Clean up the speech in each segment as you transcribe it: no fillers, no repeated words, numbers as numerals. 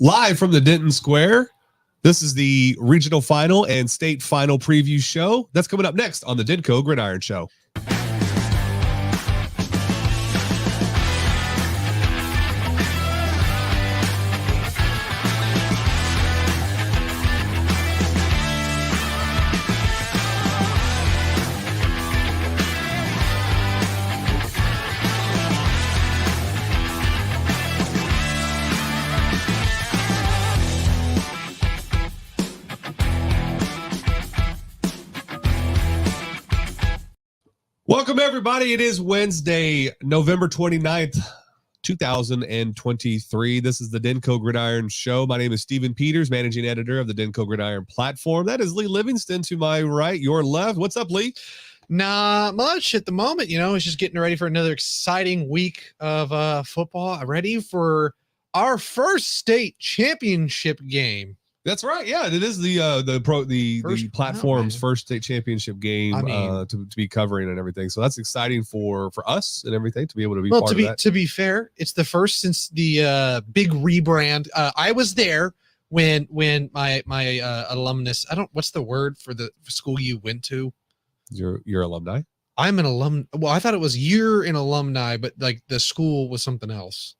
Live from the Denton Square. This is the regional final and state final preview show. That's coming up next on the Denko Gridiron Show. Welcome, everybody. It is Wednesday, November 29th, 2023. This is the Denko Gridiron Show. My name is Stephen Peters, managing editor of the Denko Gridiron platform. That is Lee Livingston to my right, your left. What's up, Lee? Not much at the moment. It's just getting ready for another exciting week of football. Ready for our first state championship game. That's right. Yeah, it is the platform's first state championship game to be covering and everything. So that's exciting for us and everything to be able to be part of that. To be fair, it's the first since the big rebrand. I was there when my alumnus. What's the word for the school you went to? Your alumni. I'm an alum. Well, I thought it was you're an alumni, but like the school was something else.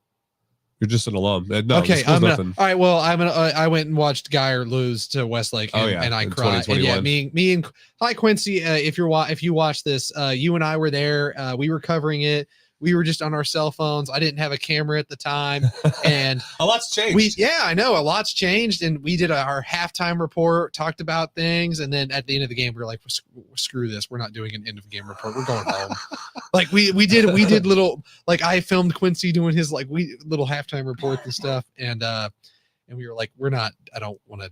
You're just an alum. No, okay, all right. Well, I went and watched Geyer lose to Westlake, and I cried. And yeah, me and hi Quincy. If you watch this, you and I were there. We were covering it. We were just on our cell phones. I didn't have a camera at the time, and a lot's changed. I know a lot's changed, and we did our halftime report, talked about things, and then at the end of the game, we were like, "Screw this! We're not doing an end of game report. We're going home." Like we did little, like I filmed Quincy doing his little halftime report and stuff, and we were like, "We're not. We don't want to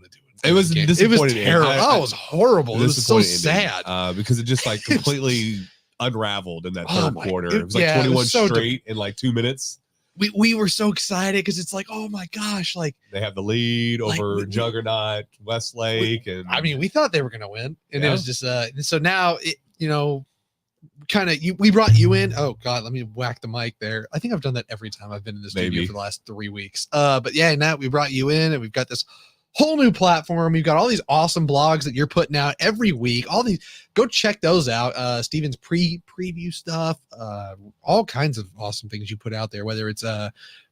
do it." It was disappointing. It was terrible. It was horrible. It was so sad because it just like completely unraveled in that third quarter. It was like 21 straight in like 2 minutes. We were so excited because it's like, oh my gosh, like they have the lead over Juggernaut Westlake, and we thought they were gonna win, and it was just so now we brought you in. Oh god, let me whack the mic there. I think I've done that every time I've been in the studio for the last 3 weeks. But yeah, now we brought you in, and we've got this whole new platform. We've got all these awesome blogs that you're putting out every week. Go check those out. Steven's preview stuff, all kinds of awesome things you put out there, whether it's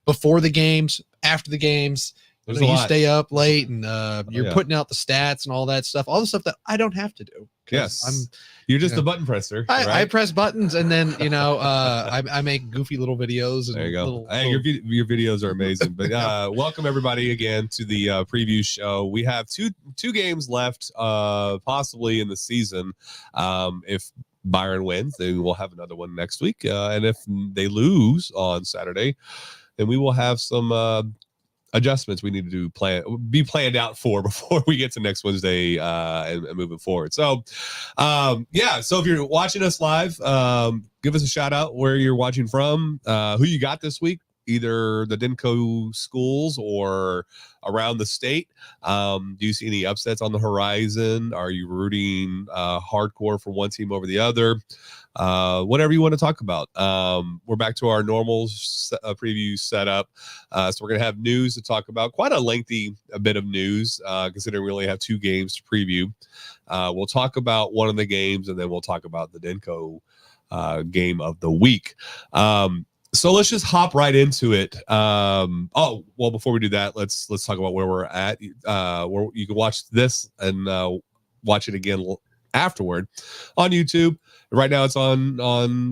before the games, after the games. You stay up late and you're putting out the stats and all that stuff, all the stuff that I don't have to do. Yes, you're just a button presser. I press buttons, and then I make goofy little videos. And there you go. Your videos are amazing. But welcome everybody again to the preview show. We have two games left, possibly in the season. If Byron wins, then we'll have another one next week. And if they lose on Saturday, then we will have some adjustments we need to be planned out for before we get to next Wednesday and moving forward. So so if you're watching us live, give us a shout out where you're watching from, who you got this week, either the Denko schools or around the state. Do you see any upsets on the horizon? Are you rooting hardcore for one team over the other? Whatever you want to talk about. We're back to our normal preview setup. So we're going to have news to talk about, quite a lengthy bit of news, considering we only have 2 games to preview. We'll talk about one of the games, and then we'll talk about the Denko game of the week. So let's just hop right into it. Before we do that, let's talk about where we're at. Where you can watch this and watch it again afterward on YouTube. Right now it's on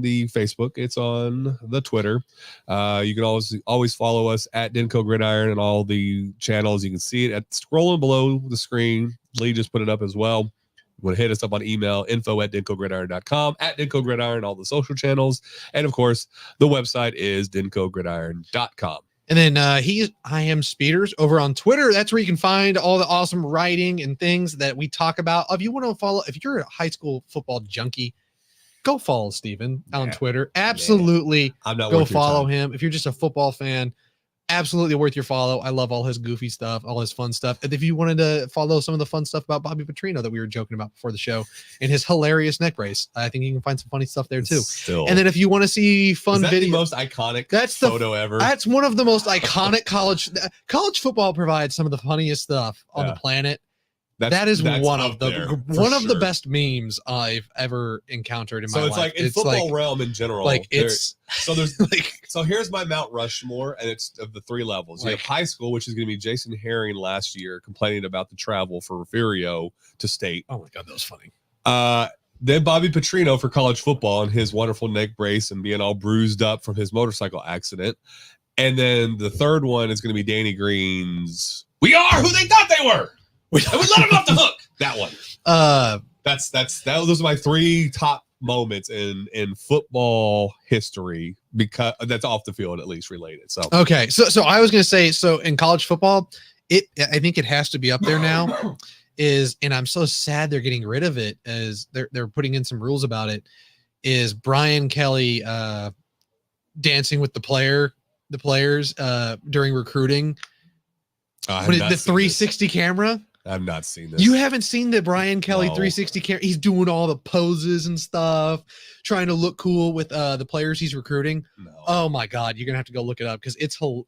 the Facebook, it's on the Twitter. You can always follow us at Denko Gridiron and all the channels. You can see it scrolling below the screen. Lee just put it up as well. You want to hit us up on email, info@denkogridiron.com, at Denko Gridiron, all the social channels. And of course, the website is denkogridiron.com. And then I am Speeders over on Twitter. That's where you can find all the awesome writing and things that we talk about. If you want to follow, if you're a high school football junkie, go follow Steven on Twitter. Absolutely. I'm not go follow him. If you're just a football fan, absolutely worth your follow. I love all his goofy stuff, all his fun stuff. And if you wanted to follow some of the fun stuff about Bobby Petrino that we were joking about before the show and his hilarious neck brace, I think you can find some funny stuff there too. Still. And then if you want to see fun video, the most iconic photo ever. That's one of the most iconic college football provides some of the funniest stuff on the planet. That's one of the best memes I've ever encountered in my life. So it's like in football realm in general. Like there's so here's my Mount Rushmore, and it's of the 3 levels. You have high school, which is going to be Jason Herring last year complaining about the travel for Refugio to state. Oh my God, that was funny. Then Bobby Petrino for college football and his wonderful neck brace and being all bruised up from his motorcycle accident. And then the third one is going to be Danny Green's "We are who they thought they were. And we let them off the hook." That one. Those are my 3 top moments in football history, because that's off the field at least related. So okay, so I was gonna say, so in college football, I think it has to be up there now. And I'm so sad they're getting rid of it, as they're putting in some rules about it. Is Brian Kelly dancing with the players during recruiting? The 360 camera. I've not seen this. You haven't seen the Brian Kelly 360 camera? He's doing all the poses and stuff, trying to look cool with the players he's recruiting. No. Oh my God, you're gonna have to go look it up, because it sounds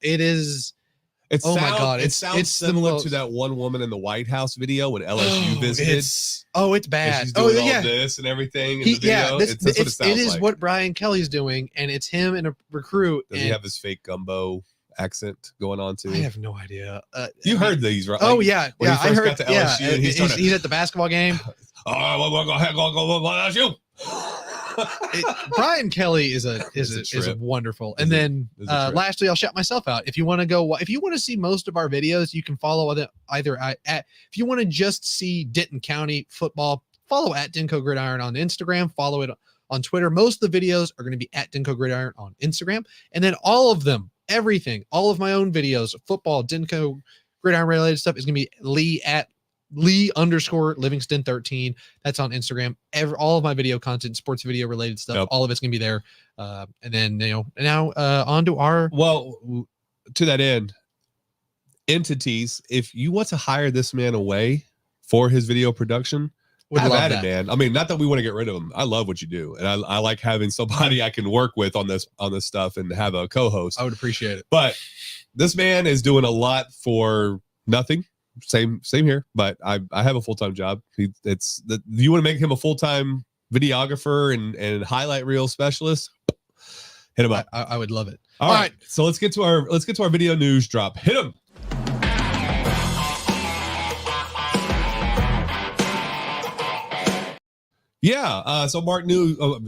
similar to that one woman in the White House video when LSU visited. It's bad. She's doing all this and everything in the video. That's what it sounds like. What Brian Kelly's doing, and it's him and a recruit. Does he have his fake gumbo accent going on too? I have no idea. You heard these, right? Oh yeah, when I heard. Got to LSU and he's at the basketball game. Brian Kelly is a wonderful. And then lastly, I'll shout myself out. If you want to see most of our videos, you can follow if you want to just see Denton County football, follow at Denko Gridiron on Instagram, follow it on Twitter. Most of the videos are going to be at Denko Gridiron on Instagram, and then all of them, everything, all of my own videos, football, Denko Gridiron related stuff, is going to be Lee_Livingston13. That's on Instagram. All of my video content, sports video related stuff, all of it's gonna be there. And then now on to our to that end, entities. If you want to hire this man away for his video production, have at it, man. I mean, not that we want to get rid of him. I love what you do, and I like having somebody I can work with on this stuff and have a co-host. I would appreciate it. But this man is doing a lot for nothing. Same here, but I have a full-time job. You want to make him a full-time videographer and highlight reel specialist? Hit him up. I would love it. All right. So let's get to our video news drop. Hit him. Yeah. So Mark News is in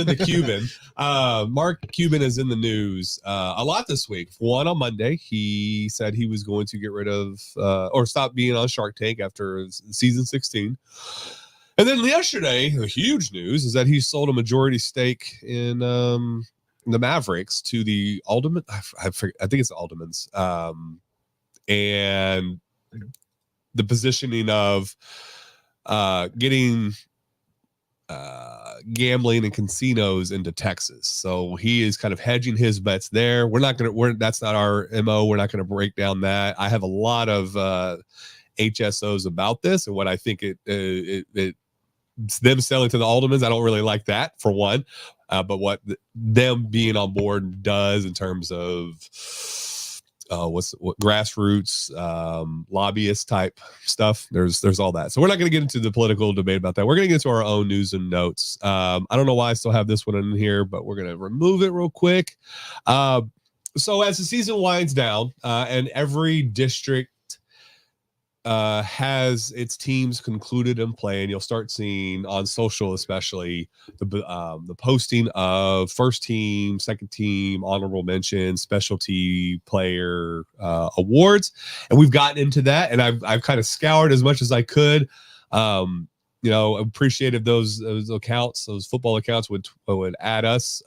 the Cuban. Mark Cuban is in the news a lot this week. One, on Monday, he said he was going to get rid of or stop being on Shark Tank after season 16. And then yesterday, the huge news is that he sold a majority stake in the Mavericks to the Alderman. I think it's the Aldermans. And the positioning of getting gambling and casinos into Texas. So he is kind of hedging his bets there. That's not our MO. We're not going to break down that. I have a lot of HSOs about this and what I think it's them selling to the Aldermans. I don't really like that, for one. But what them being on board does in terms of what grassroots lobbyist type stuff. There's all that. So we're not going to get into the political debate about that. We're going to get into our own news and notes. I don't know why I still have this one in here, but we're going to remove it real quick. So as the season winds down and every district has its teams concluded in play, and you'll start seeing on social, especially the posting of first team, second team, honorable mention, specialty player awards, and we've gotten into that, and I've kind of scoured as much as I could. Appreciated those accounts, those football accounts would add us,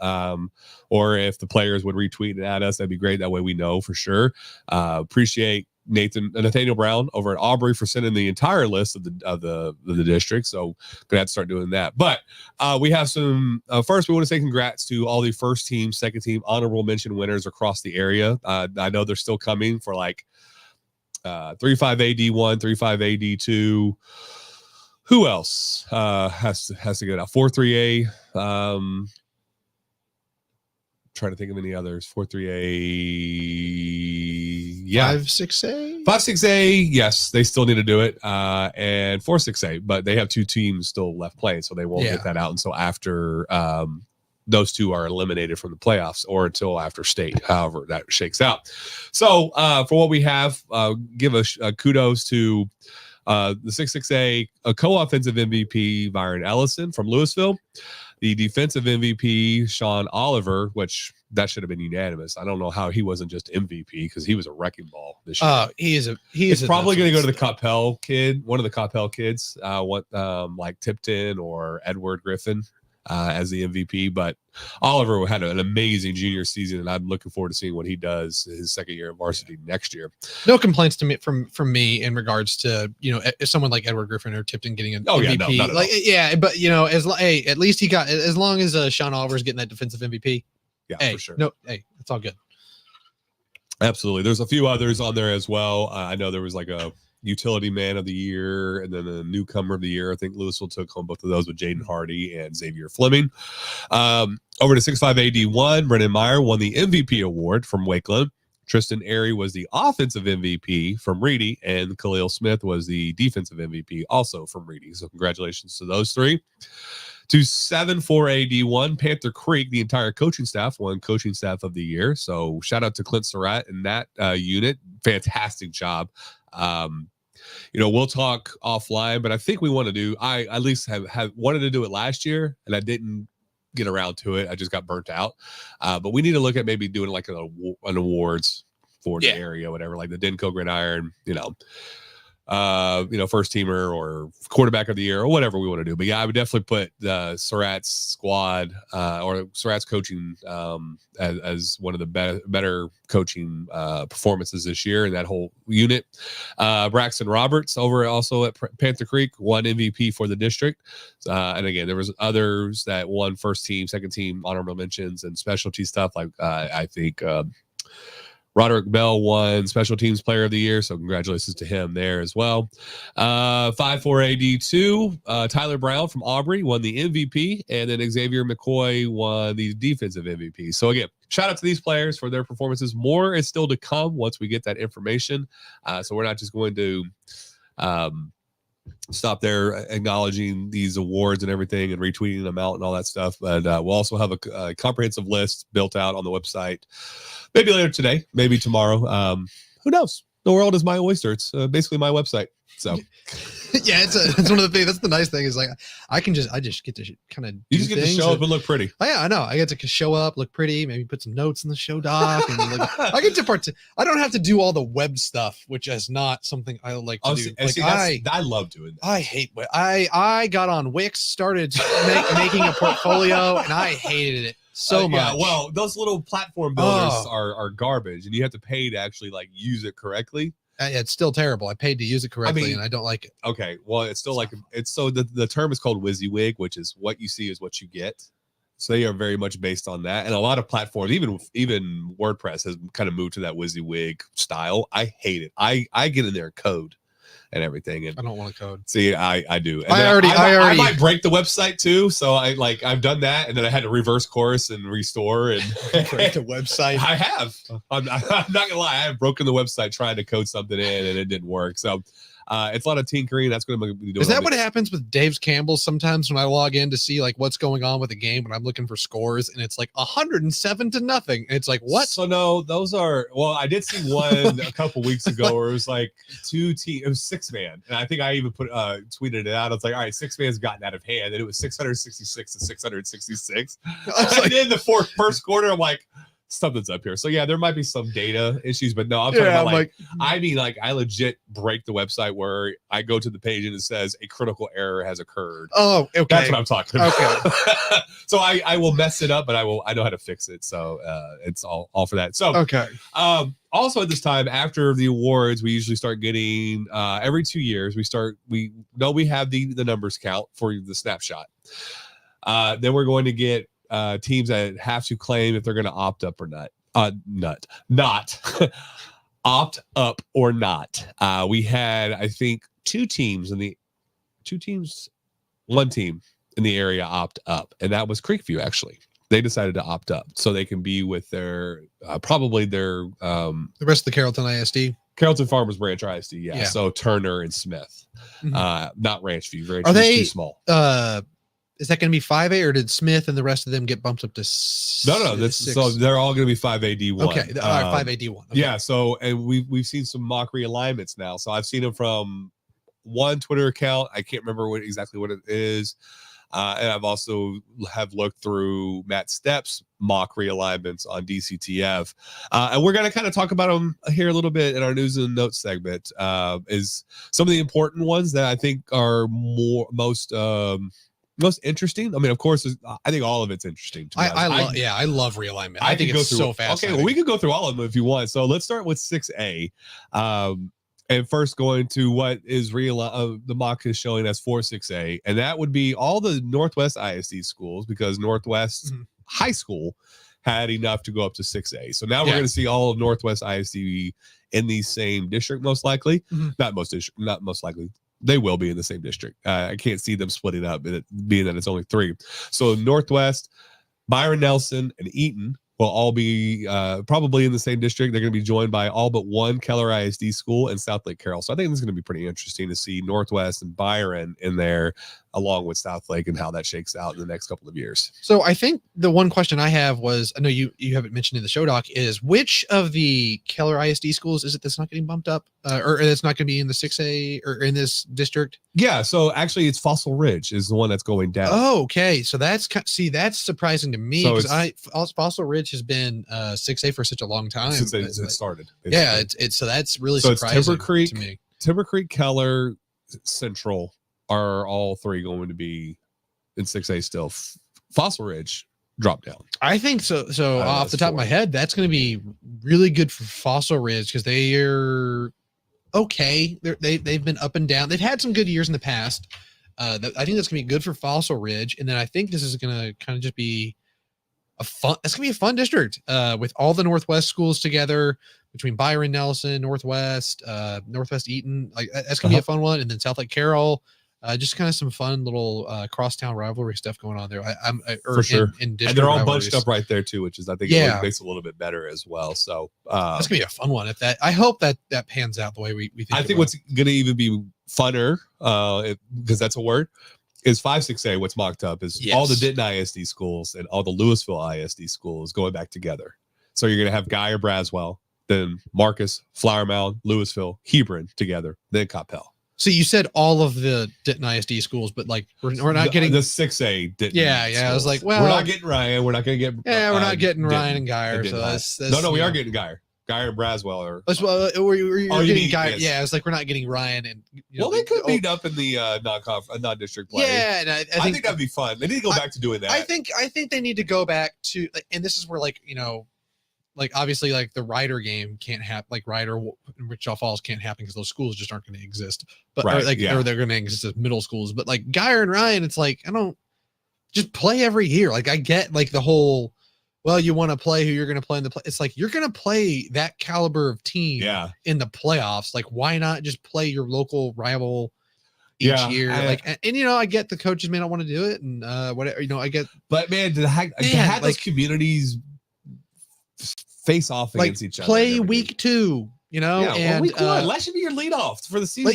or if the players would retweet and add us, that'd be great. That way we know for sure. Appreciate Nathaniel Brown over at Aubrey for sending the entire list of the district. So gonna have to start doing that. But we have some. First, we want to say congrats to all the first team, second team, honorable mention winners across the area. I know they're still coming for like 35AD1, 35AD2. Who else has to get out? 43A. Trying to think of any others. 43A. Yeah. 56A. 56A. Yes, they still need to do it. And 46A, but they have two teams still left playing, so they won't get that out until after those two are eliminated from the playoffs or until after state, however that shakes out. So for what we have, give a kudos to the 66A, a co-offensive MVP, Byron Ellison from Louisville. The defensive MVP, Sean Oliver, which that should have been unanimous. I don't know how he wasn't just MVP because he was a wrecking ball this year. He's probably going to go to the Coppell kid, one of the Coppell kids, like Tipton or Edward Griffin as the MVP. But Oliver had an amazing junior season, and I'm looking forward to seeing what he does his second year of varsity next year. No complaints to me from me in regards to if someone like Edward Griffin or Tipton getting an MVP. But at least he got, as long as Sean Oliver's getting that defensive MVP. Yeah, for sure. It's all good. Absolutely. There's a few others on there as well. I know there was like a utility man of the year and then a newcomer of the year. I think Louisville took home both of those with Jaden Hardy and Xavier Fleming. Over to 65AD1, Brennan Meyer won the MVP award from Wakeland. Tristan Airy was the offensive MVP from Reedy, and Khalil Smith was the defensive MVP also from Reedy. So congratulations to those three. To 74AD1, Panther Creek, the entire coaching staff won coaching staff of the year. So shout out to Clint Surratt and that unit. Fantastic job. We'll talk offline, but I think we want to do, I at least have wanted to do it last year and I didn't get around to it. I just got burnt out. But we need to look at maybe doing like an awards for the area, whatever, like the Denko Gridiron, first teamer or quarterback of the year or whatever we want to do. But yeah, I would definitely put Surratt's squad or Surratt's coaching as one of the better coaching performances this year in that whole unit. Braxton Roberts over also at Panther Creek won MVP for the district. And again, there was others that won first team, second team, honorable mentions and specialty stuff. Like I think Roderick Bell won Special Teams Player of the Year, so congratulations to him there as well. 54AD2, Tyler Brown from Aubrey won the MVP, and then Xavier McCoy won the defensive MVP. So again, shout out to these players for their performances. More is still to come once we get that information. So we're not just going to stop there acknowledging these awards and everything and retweeting them out and all that stuff. But we'll also have a comprehensive list built out on the website. Maybe later today, maybe tomorrow. Who knows? The world is my oyster. It's basically my website. So yeah, it's one of the things. That's the nice thing is like I just get to kind of you just get to show up and look pretty. Oh, yeah, I know. I get to show up, look pretty, maybe put some notes in the show doc, and I get to I don't have to do all the web stuff, which is not something I like to do. I love doing that. I hate web. I got on Wix, started making a portfolio, and I hated it so much. Yeah, well, those little platform builders are garbage, and you have to pay to actually like use it correctly. It's still terrible. I paid to use it correctly, and I don't like it. Okay, well, it's still like it's so the term is called WYSIWYG, which is what you see is what you get. So they are very much based on that, and a lot of platforms, even WordPress, has kind of moved to that WYSIWYG style. I hate it. I get in there and code and everything, and I don't want to code. See, I do. And I might break the website too. So I've done that, and then I had to reverse course and restore and break the website. I have. I'm not gonna lie. I have broken the website trying to code something in, and it didn't work. So it's a lot of tinkering. That's going to be doing. Is that what happens with Dave's Campbell sometimes when I log in to see like what's going on with the game when I'm looking for scores and it's like 107-0 and it's like what? So no, those are I did see one a couple weeks ago where it was like it was 6-man, and I think I even tweeted it out. I was like, all right, 6-man's gotten out of hand, and it was 666 to 666. And then the first quarter, I'm like, something's up here. So yeah, there might be some data issues, but no, I'm talking about like I legit break the website where I go to the page and it says a critical error has occurred. Oh, okay. That's what I'm talking about. Okay. So I will mess it up, but I know how to fix it. So it's all for that. So okay. Also at this time after the awards, we usually start getting every 2 years we know we have the numbers count for the snapshot. Then we're going to get teams that have to claim if they're going to opt up or not. Not opt up or not. We had, I think, one team in the area opt up, and that was Creekview. Actually, they decided to opt up so they can be with their probably their the rest of the Carrollton ISD. Carrollton Farmers Branch ISD. Yeah. So Turner and Smith, not Ranchview. Ranchview Are they too small? Is that going to be 5A, or did Smith and the rest of them get bumped up to No. So they're all going to be 5A D1. Okay, 5A D1. Okay. Yeah. So and we've seen some mock realignments now. So I've seen them from one Twitter account. I can't remember exactly what it is. And I've also looked through Matt Stepp's mock realignments on DCTF. And we're going to kind of talk about them here a little bit in our news and notes segment. Is some of the important ones that I think are most interesting. I mean, of course, I think all of it's interesting. I love realignment. I think it's so fast. Okay, well, we can go through all of them if you want. So let's start with 6A. And first going to what is the mock is showing as 4-6A, and that would be all the Northwest ISD schools, because Northwest High School had enough to go up to 6A. So now we're going to see all of Northwest ISD in the same district, most likely. Not most likely. They will be in the same district. I can't see them splitting up, being that it's only 3. So Northwest, Byron Nelson, and Eaton will all be probably in the same district. They're going to be joined by all but one Keller ISD school and Southlake Carroll. So I think this is going to be pretty interesting to see Northwest and Byron in there along with Southlake and how that shakes out in the next couple of years. So I think the one question I have was, I know you haven't mentioned in the show doc, is which of the Keller ISD schools is it that's not getting bumped up or it's not going to be in the 6A or in this district? Yeah. So actually it's Fossil Ridge is the one that's going down. Oh, okay. So that's surprising to me, because Fossil Ridge has been 6A for such a long time. Since it started. So that's really surprising to me. Timber Creek, Keller, Central are all 3 going to be in 6A still. Fossil Ridge dropped down. I think so. So off the top of my head, that's going to be really good for Fossil Ridge, because they are okay. They've been up and down. They've had some good years in the past. I think that's going to be good for Fossil Ridge. And then I think this is going to kind of just be it's going to be a fun district with all the Northwest schools together, between Byron Nelson, Northwest Eaton. Like that's going to be a fun one. And then Southlake Carroll. Just kind of some fun little crosstown rivalry stuff going on there. For sure. And they're all bunched up right there too, which is, I think, it makes it a little bit better as well. So that's gonna be a fun one. I hope that pans out the way we think. I think what's gonna even be funner, because that's a word, is 5-6A. What's mocked up is all the Denton ISD schools and all the Louisville ISD schools going back together. So you're gonna have Guy or Braswell, then Marcus, Flower Mound, Louisville, Hebron together, then Coppell. So you said all of the Denton ISD schools, but like we're not getting the 6A Denton. Yeah. Schools. I was like, well, we're not getting Ryan. We're not going to get. Yeah, we're not getting Ryan and Geyer. So that's no, we are getting Geyer. Geyer and Braswell are. You're getting Geyer. Yes. Yeah, it's like we're not getting Ryan and. They could meet up in the non-district play. Yeah, and I think that'd be fun. They need to go back to doing that. I think they need to go back to, and this is where obviously the Ryder game can't happen, like Ryder and Wichita Falls can't happen because those schools just aren't going to exist. But or they're going to exist as middle schools. But like Geyer and Ryan, it's like, I don't just play every year. Like I get like the whole, well, you want to play who you're going to play in the play. It's like, you're going to play that caliber of team in the playoffs. Like, why not just play your local rival each year? I get the coaches may not want to do it, and whatever, I get. But man, to have those communities face off against each other. Play week 2, and week 1. That should be your leadoff for the season.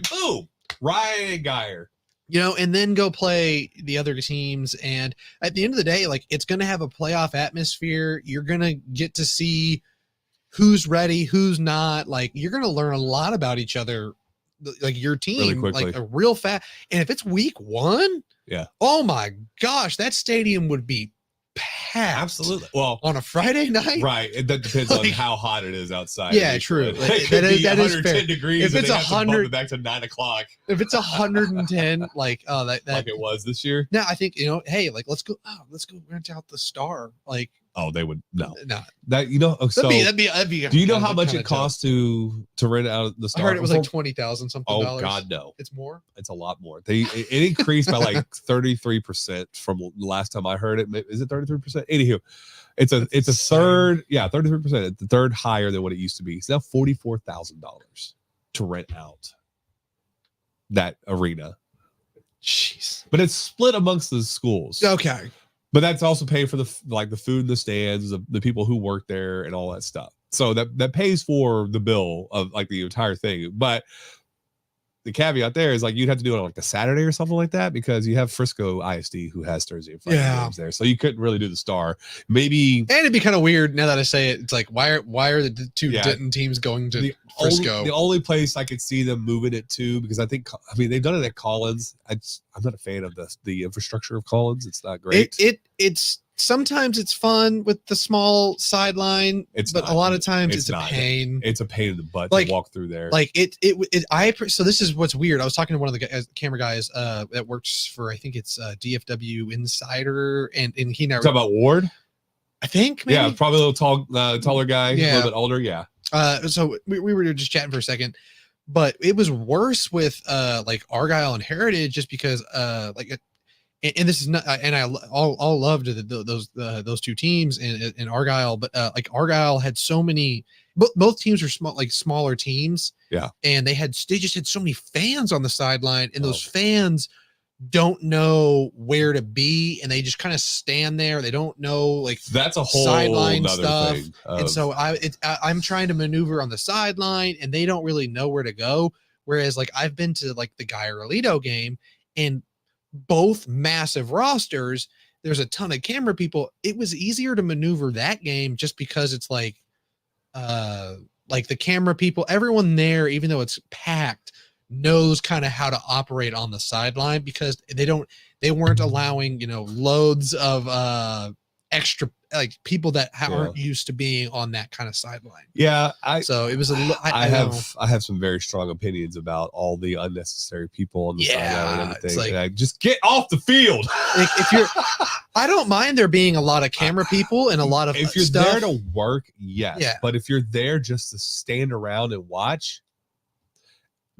Boom, Ryan and Geyer. And then go play the other teams. And at the end of the day, like, it's going to have a playoff atmosphere. You're going to get to see who's ready, who's not. Like, you're going to learn a lot about each other, like your team, really quickly. Like a real fast. And if it's week 1, oh my gosh, that stadium would be packed. Absolutely. Well, on a Friday night, right? That depends on how hot it is outside. Yeah, true. It could be 110 degrees. If it's 100, back to 9 o'clock. If it's 110, like like it was this year. No, I think hey, like let's go rent out the Star. Like, oh, they would no. That So that'd be. Do you know how much it costs to rent out the Star? I heard it was like 20,000 something. Oh God, no! It's more. It's a lot more. It increased by like 33% from the last time I heard it. Is it 33%? Anywho, it's a third. Yeah, 33%. It's the third higher than what it used to be. It's now $44,000 to rent out that arena. Jeez. But it's split amongst the schools. Okay. But that's also paying for the food in the stands, the people who work there, and all that stuff. So that pays for the bill of like the entire thing. But the caveat there is like you'd have to do it on like a Saturday or something like that because you have Frisco ISD who has Thursday and Friday games there, so you couldn't really do the Star. Maybe, and it'd be kind of weird now that I say it. It's like why are the two Denton teams going to Frisco? The only place I could see them moving it to, because I mean they've done it at Collins. I'm not a fan of the infrastructure of Collins. It's not great. It's sometimes it's fun with the small sideline, but a lot of times it's a pain. It's a pain in the butt to walk through there. Like so this is what's weird. I was talking to one of the camera guys that works for, I think it's DFW Insider, and he never talk about Ward. I think maybe? Yeah, probably a little taller guy, a little bit older. Yeah. So we were just chatting for a second, but it was worse with like Argyle and Heritage just because and this is not, and I all loved those two teams in Argyle, but like Argyle had so many, both teams are small, like smaller teams. Yeah. And they just had so many fans on the sideline, and those fans don't know where to be, and they just kind of stand there. They don't know, like, that's a whole sideline stuff. thing and so I'm trying to maneuver on the sideline, and they don't really know where to go. Whereas like I've been to like the Guyer-Alito game, and both massive rosters, there's a ton of camera people. It was easier to maneuver that game just because it's like the camera people, everyone there, even though it's packed, knows kind of how to operate on the sideline because they weren't allowing, loads of extra, like, people that aren't used to being on that kind of sideline. Yeah. So it was I have some very strong opinions about all the unnecessary people on the sideline and everything. It's like, just get off the field. If you're, I don't mind there being a lot of camera people and a lot of if you're stuff. there to work, yes. Yeah. But if you're there just to stand around and watch,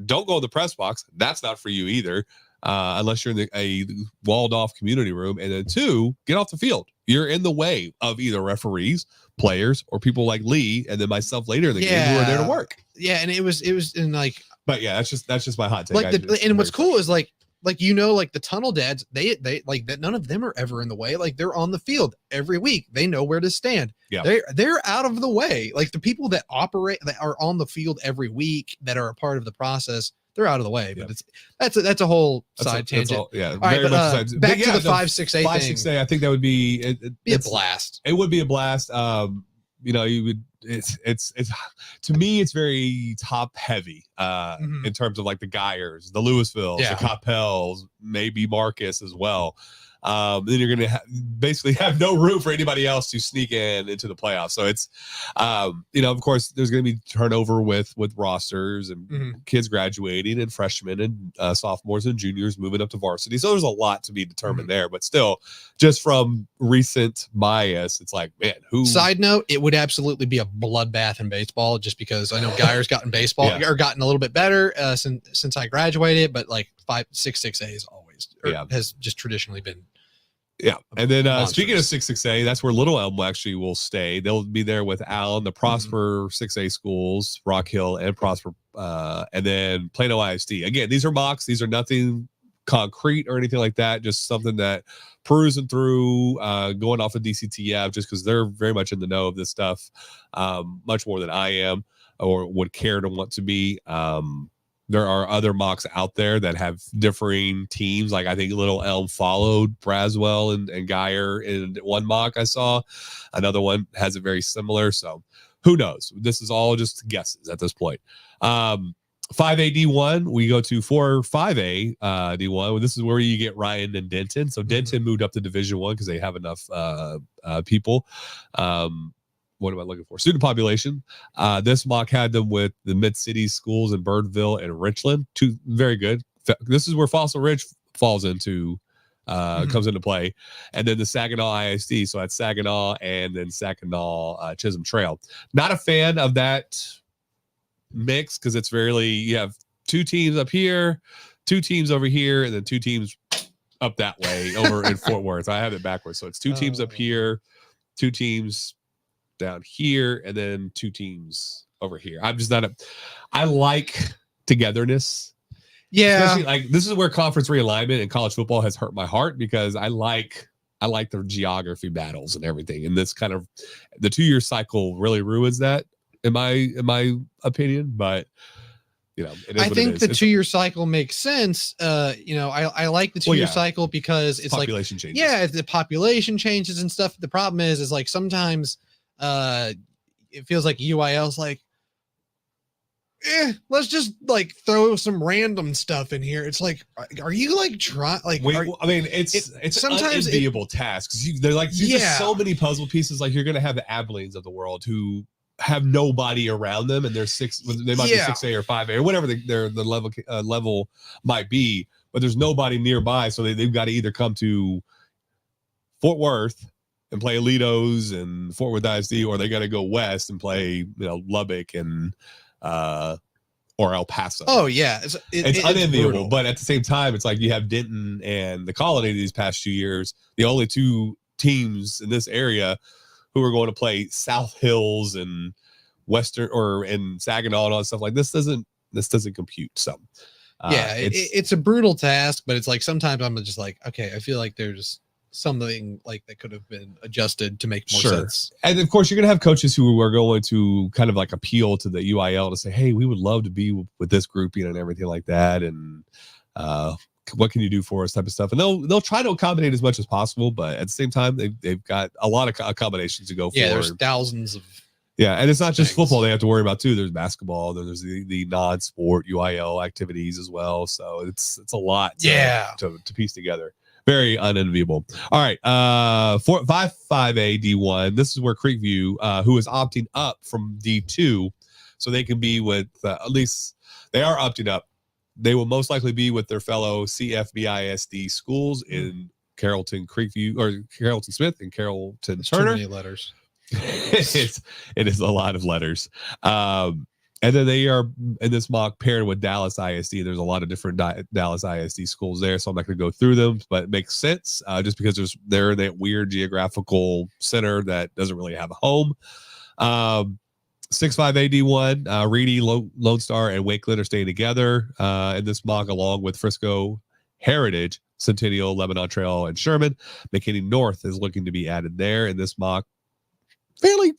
don't go in the press box. That's not for you either. Unless you're in a walled off community room. And then 2, get off the field. You're in the way of either referees, players, or people like Lee and then myself later in the game who are there to work. Yeah, and it was in like, but yeah, that's just my hot take. Like and what's cool is like the tunnel dads, they like that, none of them are ever in the way. Like they're on the field every week. They know where to stand. Yeah. They're out of the way. Like the people that are on the field every week that are a part of the process, they're out of the way. But that's a whole side tangent. Very much back to the 5-6-8 thing. 5-6-8. I think that would be a blast. It would be a blast. You would. It's to me, it's very top heavy in terms of like the Guyers, the Lewisvilles, the Coppells, maybe Marcus as well. Then you're going to basically have no room for anybody else to sneak into the playoffs. So it's, of course, there's going to be turnover with rosters and kids graduating and freshmen and sophomores and juniors moving up to varsity. So there's a lot to be determined there. But still, just from recent bias, it's like, man, who? Side note, it would absolutely be a bloodbath in baseball, just because I know Guyer's gotten baseball or gotten a little bit better since I graduated, but like 5-6-6A is always has just traditionally been. Yeah. And then speaking of 6-6A, that's where Little Elm actually will stay. They'll be there with Allen, the Prosper 6A schools, Rock Hill and Prosper, and then Plano ISD. Again, these are mocks. These are nothing concrete or anything like that. Just something that perusing through, going off of DCTF, just because they're very much in the know of this stuff, much more than I am or would care to want to be. There are other mocks out there that have differing teams. Like I think Little Elm followed Braswell and Guyer in one mock I saw. Another one has it very similar. So who knows? This is all just guesses at this point. 5A D1, we go to 4-5A D1. This is where you get Ryan and Denton. So Denton moved up to Division 1 because they have enough people. What am I looking for? Student population. This mock had them with the Mid-City schools in Birdville and Richland. Two very good. This is where Fossil Ridge falls into, comes into play. And then the Saginaw ISD. So that's Saginaw and then Saginaw Chisholm Trail. Not a fan of that mix because it's rarely, you have 2 teams up here, 2 teams over here, and then 2 teams up that way over in Fort Worth. I have it backwards. So it's 2 teams up here, 2 teams down here, and then 2 teams over here. I'm just not I like togetherness. Yeah. Especially like this is where conference realignment in college football has hurt my heart because I like the geography battles and everything. And this kind of the 2-year cycle really ruins that in my opinion, but you know, I think the 2-year cycle makes sense. You know, I like the 2-year cycle because it's population like changes. Yeah, the population changes and stuff. The problem is like sometimes it feels like UIL's like, let's just like throw some random stuff in here. It's like, are you like trying? Like, I mean, it's sometimes an unenviable task because they're like, there's just so many puzzle pieces. Like you're gonna have the Abilenes of the world who have nobody around them, and they're they might be 6A or 5A or whatever the level might be, but there's nobody nearby, so they've got to either come to Fort Worth and play Alitos and Fort Worth ISD, or they got to go west and play Lubbock and or El Paso. Oh yeah, it's unenviable, but at the same time, it's like you have Denton and the Colony these past 2 years, the only 2 teams in this area who are going to play South Hills and Western or in Saginaw and all that stuff. Like this doesn't compute. So it's a brutal task, but it's like sometimes I'm just like, okay, I feel like there's something like that could have been adjusted to make more sense. And of course, you're going to have coaches who are going to kind of like appeal to the UIL to say, hey, we would love to be with this group, and everything like that. And what can you do for us type of stuff, and they'll try to accommodate as much as possible, but at the same time they've got a lot of accommodations to go for. There's thousands of and it's not just football they have to worry about too. There's basketball, then there's the non-sport UIL activities as well, so it's a lot to piece together. Very unenviable. All right, 5A D1, this is where Creekview who is opting up from D2 so they can be with at least they are opting up. They will most likely be with their fellow CFBISD schools in Carrollton Creekview or Carrollton Smith and Carrollton Turner. Too many letters. It is a lot of letters. And then they are in this mock paired with Dallas ISD. There's a lot of different Dallas ISD schools there, so I'm not going to go through them, but it makes sense just because they're that weird geographical center that doesn't really have a home. 6-5 AD1, Reedy, Lone Star, and Wakeland are staying together in this mock, along with Frisco Heritage, Centennial, Lebanon Trail, and Sherman. McKinney North is looking to be added there in this mock. Fairly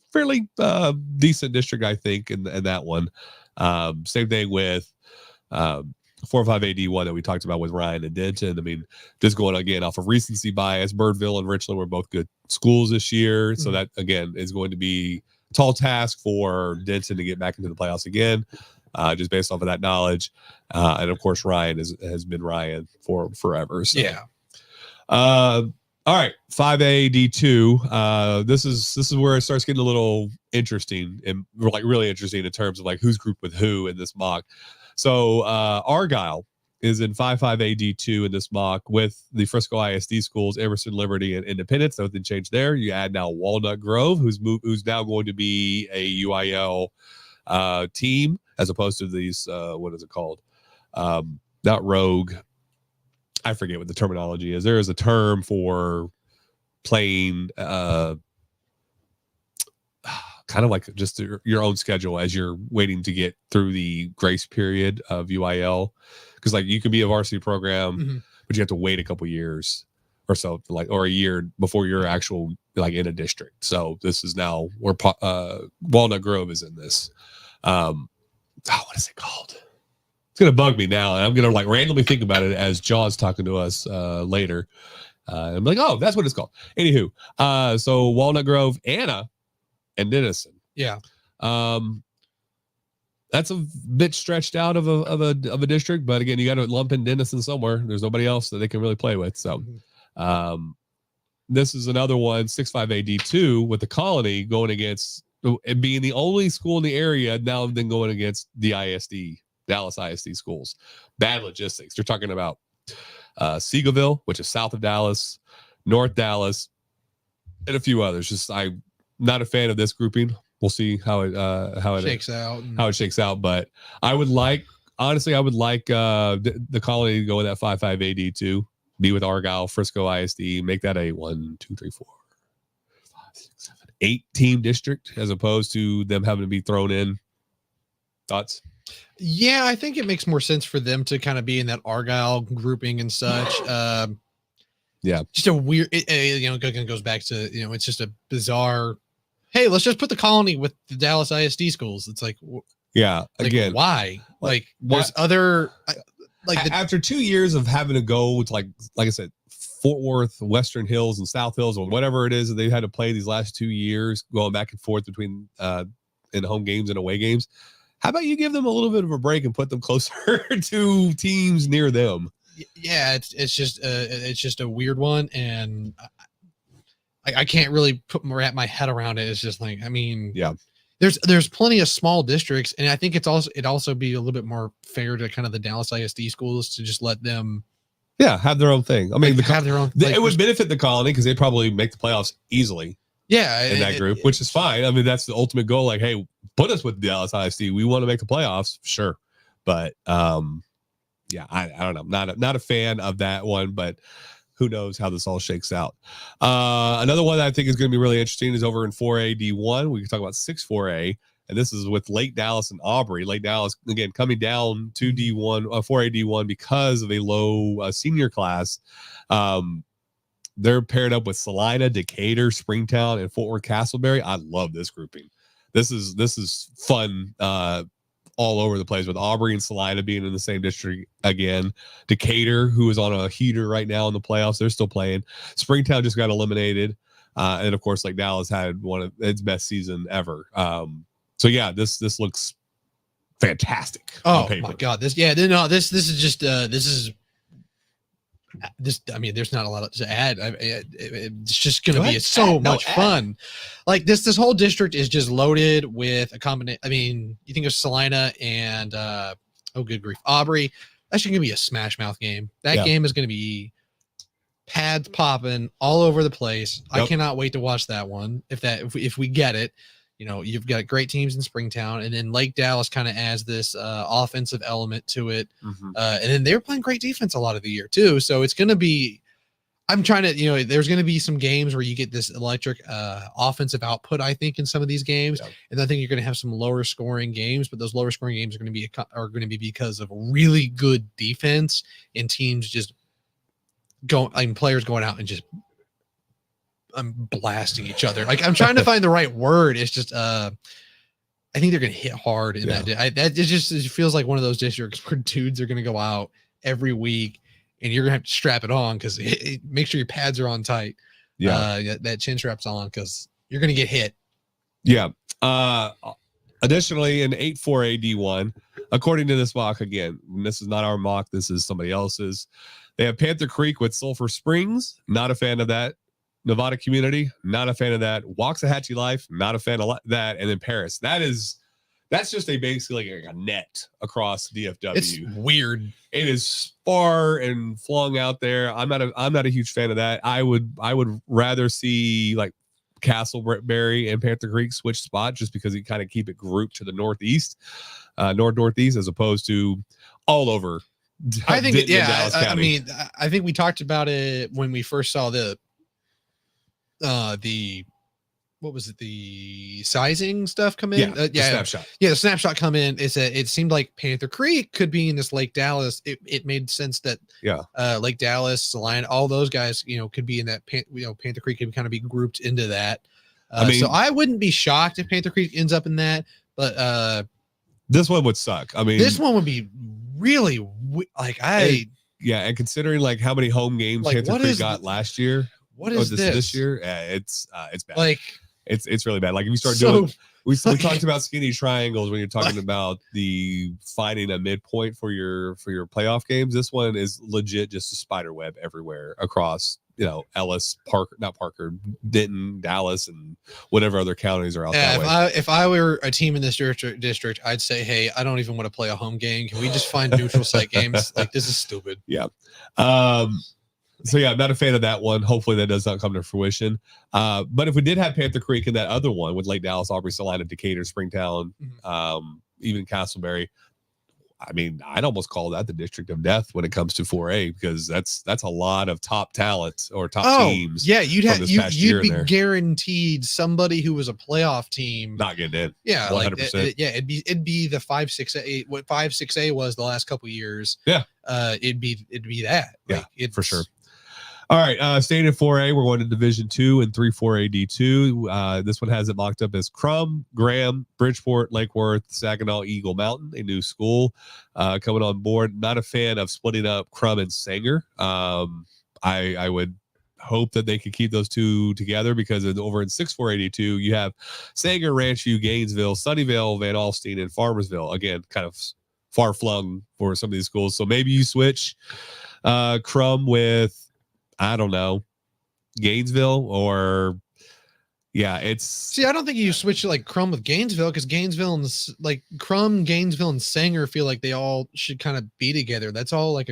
decent district, I think, in that one. Same thing with 4-5 AD1 that we talked about with Ryan and Denton. I mean, just going again off of recency bias, Birdville and Richland were both good schools this year. So that, again, is going to be tall task for Denton to get back into the playoffs again, just based off of that knowledge. And of course, Ryan has been Ryan for forever. So. All right, 5A D2. This is where it starts getting a little interesting and like really interesting in terms of like who's grouped with who in this mock. So Argyle is in 5-5 AD2 in this mock with the Frisco ISD schools, Emerson, Liberty, and Independence. Nothing changed there. You add now Walnut Grove, who's now going to be a UIL team as opposed to these, what is it called? Not Rogue. I forget what the terminology is. There is a term for playing kind of like just your own schedule as you're waiting to get through the grace period of UIL. Because like you can be a varsity program, but you have to wait a couple years or so, or a year before you're actual like in a district. So this is now where Walnut Grove is in this. What is it called? It's gonna bug me now, and I'm gonna like randomly think about it as John's talking to us later. I'm like, oh, that's what it's called. Anywho, so Walnut Grove, Anna, and Denison. Yeah. that's a bit stretched out of a district, but again, you got to lump in Denison somewhere. There's nobody else that they can really play with. So, this is another one, 6-5 AD2 with the Colony going against and being the only school in the area now then going against the ISD, Dallas ISD schools. Bad logistics. They're talking about Seagoville, which is south of Dallas, North Dallas, and a few others. Just I'm not a fan of this grouping. We'll see how it shakes out. But I would like, honestly, the Colony to go with that 5-5 AD2, be with Argyle, Frisco ISD, make that a 1, 2, 3, 4, 5, 6, 7, 8 team district as opposed to them having to be thrown in. Thoughts? Yeah, I think it makes more sense for them to kind of be in that Argyle grouping and such. Yeah, just a weird, it goes back to, it's just a bizarre, hey, let's just put the Colony with the Dallas ISD schools. It's like, yeah, again, why? There's other, after 2 years of having to go with like I said, Fort Worth, Western Hills, and South Hills, or whatever it is that they've had to play these last 2 years, going back and forth between in home games and away games. How about you give them a little bit of a break and put them closer to teams near them? Yeah, it's just a weird one, and I can't really wrap my head around it. It's just like, I mean, yeah, there's plenty of small districts, and I think it'd also be a little bit more fair to kind of the Dallas ISD schools to just let them, have their own thing. I mean, have their own. It would benefit the Colony because they'd probably make the playoffs easily. Yeah, in that group, which is fine. I mean, that's the ultimate goal. Like, hey, put us with Dallas ISD. We want to make the playoffs, sure. But yeah, I don't know. Not a fan of that one, but who knows how this all shakes out. Another one that I think is going to be really interesting is over in 4A D1. We can talk about 6-4A, and this is with Lake Dallas and Aubrey. Lake Dallas, again, coming down to D1, 4A D1 because of a low senior class. They're paired up with Salina, Decatur, Springtown, and Fort Worth Castleberry. I love this grouping. This is fun all over the place, with Aubrey and Salina being in the same district again. Decatur, who is on a heater right now in the playoffs, they're still playing. Springtown just got eliminated. And of course, like Dallas had one of its best season ever. So yeah, this looks fantastic. Oh my God. This is just I mean, there's not a lot to add. It's just going to be so much fun. Like this whole district is just loaded with a combination. I mean, you think of Salina and oh, good grief, Aubrey. That's going to be a smash mouth game. That game is going to be pads popping all over the place. Yep. I cannot wait to watch that one. If we get it, you've got great teams in Springtown, and then Lake Dallas kind of adds this offensive element to it. And then they're playing great defense a lot of the year too. So it's going to be, I'm trying to, there's going to be some games where you get this electric offensive output, I think, in some of these games. Yep. And I think you're going to have some lower scoring games, but those lower scoring games are going to be because of really good defense and teams just players going out and just blasting each other. Like, I'm trying to find the right word. It's just I think they're gonna hit hard in that. It feels like one of those districts where dudes are gonna go out every week and you're gonna have to strap it on because make sure your pads are on tight. That chin strap's on because you're gonna get hit. Additionally, in 8-4 AD1, according to this mock, again, this is not our mock, this is somebody else's. They have Panther Creek with Sulphur Springs. Not a fan of that. Nevada Community, not a fan of that. Waxahachie Life, not a fan of that. And then Paris. That's just basically like a net across DFW. It's weird. It is far and flung out there. I'm not a huge fan of that. I would rather see like Castleberry and Panther Creek switch spot, just because you kind of keep it grouped to the northeast, northeast, as opposed to all over. I think I mean, I think we talked about it when we first saw the sizing stuff come in. The snapshot. The snapshot come in. It seemed like Panther Creek could be in this Lake Dallas. It made sense that Lake Dallas, Salina, all those guys, could be in that. Panther Creek could kind of be grouped into that. So I wouldn't be shocked if Panther Creek ends up in that. But this one would suck. I mean, this one would be really and considering like how many home games Panther Creek got last year. What is this year? It's bad. Like, It's really bad. Like if you start doing, we talked about skinny triangles when you're talking about the finding a midpoint for your playoff games. This one is legit just a spider web everywhere across, Ellis, Denton, Dallas, and whatever other counties are out that way. If I were a team in this district, I'd say, hey, I don't even want to play a home game. Can we just find neutral site games? Like, this is stupid. Yeah. So yeah, I'm not a fan of that one. Hopefully that does not come to fruition. But if we did have Panther Creek in that other one with Lake Dallas, Aubrey, Salina, Decatur, Springtown, even Castleberry, I mean, I'd almost call that the district of death when it comes to 4A, because that's a lot of top talent or top teams. Yeah, you'd be guaranteed somebody who was a playoff team not getting in. Yeah, 100%. It'd be the 5-6A, what 5-6A was the last couple of years. Yeah, it'd be that. For sure. All right, staying in 4A, we're going to Division 2 and 3-4A D2. This one has it mocked up as Crum, Graham, Bridgeport, Lake Worth, Saginaw, Eagle Mountain, a new school coming on board. Not a fan of splitting up Crum and Sanger. I would hope that they could keep those two together, because over in 6-4A D2, you have Sanger, Ranchview, Gainesville, Sunnyvale, Van Alstyne, and Farmersville. Again, kind of far flung for some of these schools. So maybe you switch Crum with, I don't know, Gainesville, or I don't think you switch like Crum with Gainesville, because Gainesville and like Crum, Gainesville, and Sanger feel like they all should kind of be together. That's all like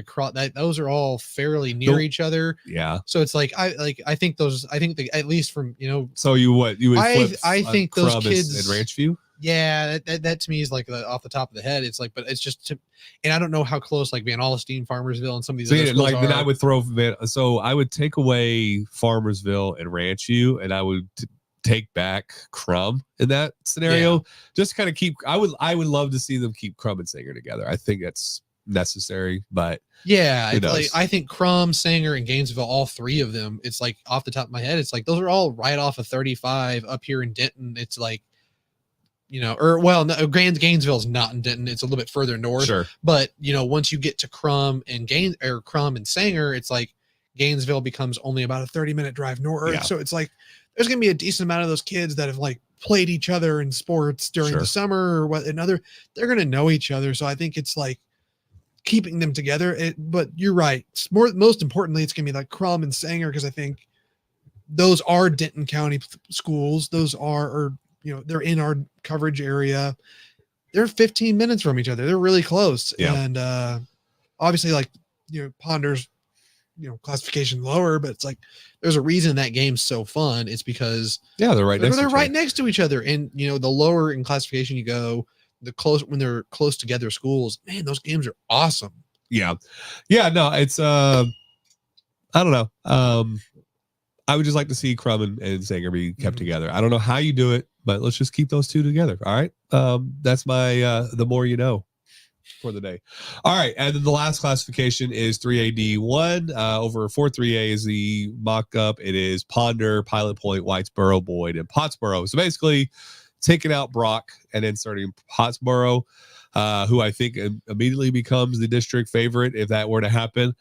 those are all fairly near each other. Yeah. So it's like I think at least from So you would flip I think those Crum kids and Ranchview. Yeah, that to me is like off the top of the head. It's like, but it's just and I don't know how close like Van Alstyne, Farmersville, and some of these other schools are. Then I would I would take away Farmersville and Ranchview, and I would take back Crum in that scenario. Yeah. Just kind of keep. I would love to see them keep Crum and Sanger together. I think that's necessary, but I think Crum, Sanger, and Gainesville, all three of them. It's like off the top of my head, it's like those are all right off of 35 up here in Denton. It's like. Gainesville's not in Denton. It's a little bit further north. Sure. But once you get to Crum and Crum and Sanger, it's like Gainesville becomes only about a 30-minute drive north. Yeah. So it's like there's gonna be a decent amount of those kids that have like played each other in sports during the summer or they're gonna know each other. So I think it's like keeping them together. But you're right. Most importantly, it's gonna be like Crum and Sanger, because I think those are Denton County schools. Those are they're in our coverage area. They're 15 minutes from each other. They're really close. Yeah. And obviously Ponder's, classification lower, but it's like, there's a reason that game's so fun. It's because they're right next to each other. And the lower in classification you go, when they're close together schools, man, those games are awesome. Yeah. Yeah. No, it's, I don't know. I would just like to see Crum and Sanger be kept together. I don't know how you do it, but let's just keep those two together. All right. That's my the more you know for the day. All right. And then the last classification is 3AD1. Over 4-3A is the mock-up. It is Ponder, Pilot Point, Whitesboro, Boyd, and Pottsboro. So basically taking out Brock and inserting Pottsboro, who I think immediately becomes the district favorite if that were to happen.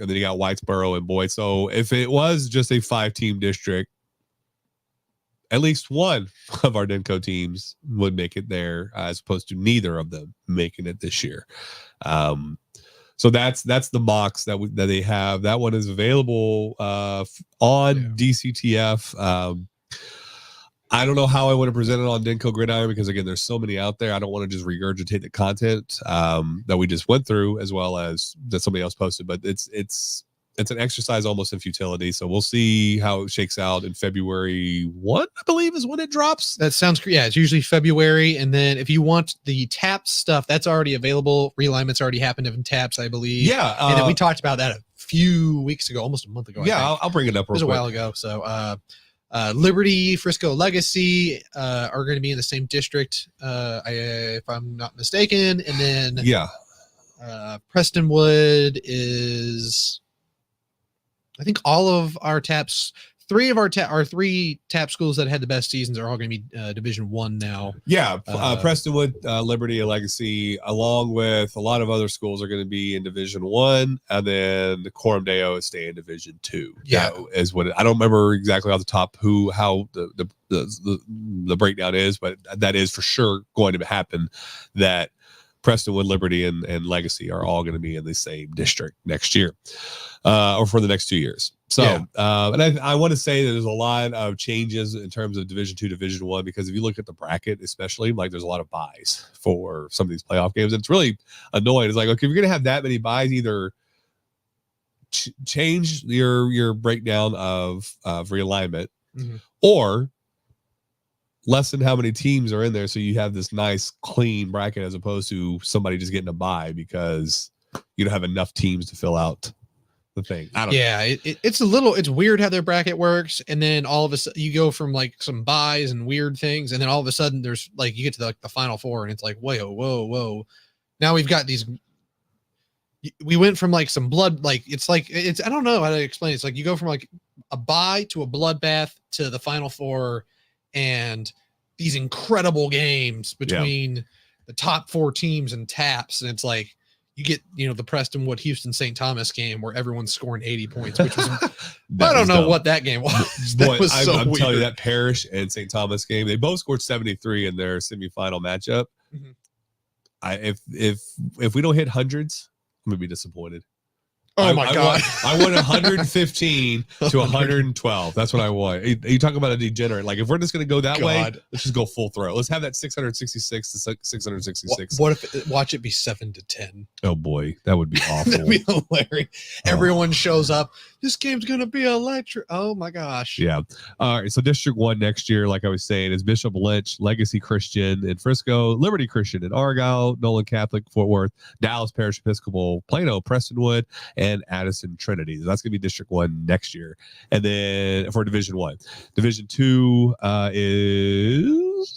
And then you got Whitesboro and Boyd. So if it was just a 5-team district, at least one of our Denko teams would make it there, as opposed to neither of them making it this year. So that's the mocks that they have. That one is available on DCTF. I don't know how I want to present it on Denko Gridiron, because again, there's so many out there. I don't want to just regurgitate the content that we just went through, as well as that somebody else posted. But it's an exercise almost in futility. So we'll see how it shakes out in February 1, I believe, is when it drops. That sounds great. Yeah, it's usually February. And then if you want the TAPPS stuff, that's already available. Realignment's already happened in TAPPS, I believe. Yeah. And then we talked about that a few weeks ago, almost a month ago. Yeah, I'll bring it up. It was a while ago. So Liberty, Frisco, Legacy are going to be in the same district, if I'm not mistaken. And then Prestonwood is, I think all of our TAPPS three of our three TAPPS schools that had the best seasons are all going to be Division I now. Yeah, Prestonwood, Liberty, and Legacy, along with a lot of other schools, are going to be in Division I, and then the Coram Deo is staying in Division II. Yeah, that is what I don't remember exactly off the top how the breakdown is, but that is for sure going to happen. That Prestonwood, Liberty, and Legacy are all going to be in the same district next year, or for the next 2 years. So, and I want to say that there's a lot of changes in terms of Division II, Division I, because if you look at the bracket, especially, like there's a lot of buys for some of these playoff games. And it's really annoying. It's like, okay, if you're going to have that many buys, either change your breakdown of realignment, or lessen how many teams are in there, so you have this nice clean bracket as opposed to somebody just getting a bye because you don't have enough teams to fill out the thing. I don't know. It's weird how their bracket works, and then all of a sudden you go from like some buys and weird things, and then all of a sudden there's like you get to the final four, and it's like whoa. Now we've got these. We went from like some blood, like it's I don't know how to explain it. It's like you go from like a bye to a bloodbath to the final four, and these incredible games between the top 4 teams and TAPPS, and it's like you get the Prestonwood Houston St. Thomas game where everyone's scoring 80 points, which was I don't know what that game was. That was so I'm weird. telling you, that Parrish and St. Thomas game, they both scored 73 in their semifinal matchup. If we don't hit hundreds, I'm gonna be disappointed. Oh my God. I want 115 to 112. That's what I want. You talk about a degenerate. Like, if we're just going to go that way, let's just go full throw. Let's have that 666 to 666. What if watch it be 7-10? Oh boy, that would be awful. That'd be hilarious. Everyone shows up. This game's going to be electric. Oh my gosh. Yeah. All right. So District 1 next year, like I was saying, is Bishop Lynch, Legacy Christian in Frisco, Liberty Christian in Argyle, Nolan Catholic, Fort Worth, Dallas Parish Episcopal, Plano, Prestonwood, and Addison Trinity. So that's going to be District 1 next year. And then for Division 1. Division 2 is...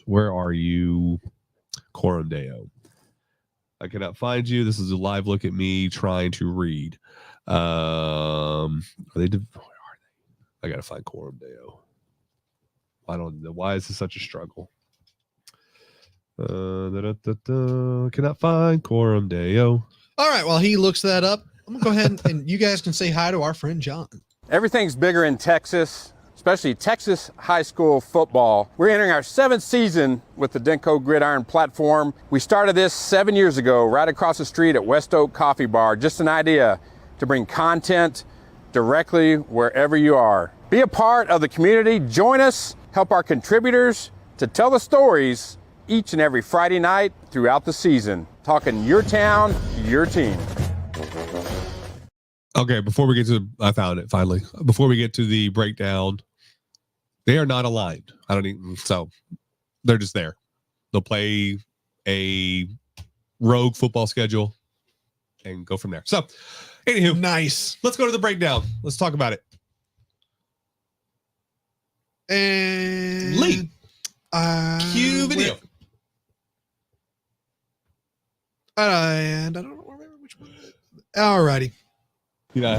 Where are you? Coram Deo. I cannot find you. This is a live look at me trying to read. Are they? Where are they? I gotta find Coram Deo. I don't know. Why is this such a struggle? Cannot find Coram Deo. All right. While he looks that up, I'm gonna go ahead and you guys can say hi to our friend John. Everything's bigger in Texas, especially Texas high school football. We're entering our 7th season with the Denko Gridiron platform. We started this 7 years ago, right across the street at West Oak Coffee Bar. Just an idea to bring content directly wherever you are. Be a part of the community. Join us. Help our contributors to tell the stories each and every Friday night throughout the season. Talking your town, your team. Okay, before we get to I found it finally. Before we get to the breakdown, they are not aligned. So they're just there. They'll play a rogue football schedule and go from there. So, anywho, nice. Let's go to the breakdown. Let's talk about it. And Lee, cue video. And I don't remember which one. Alrighty. You know,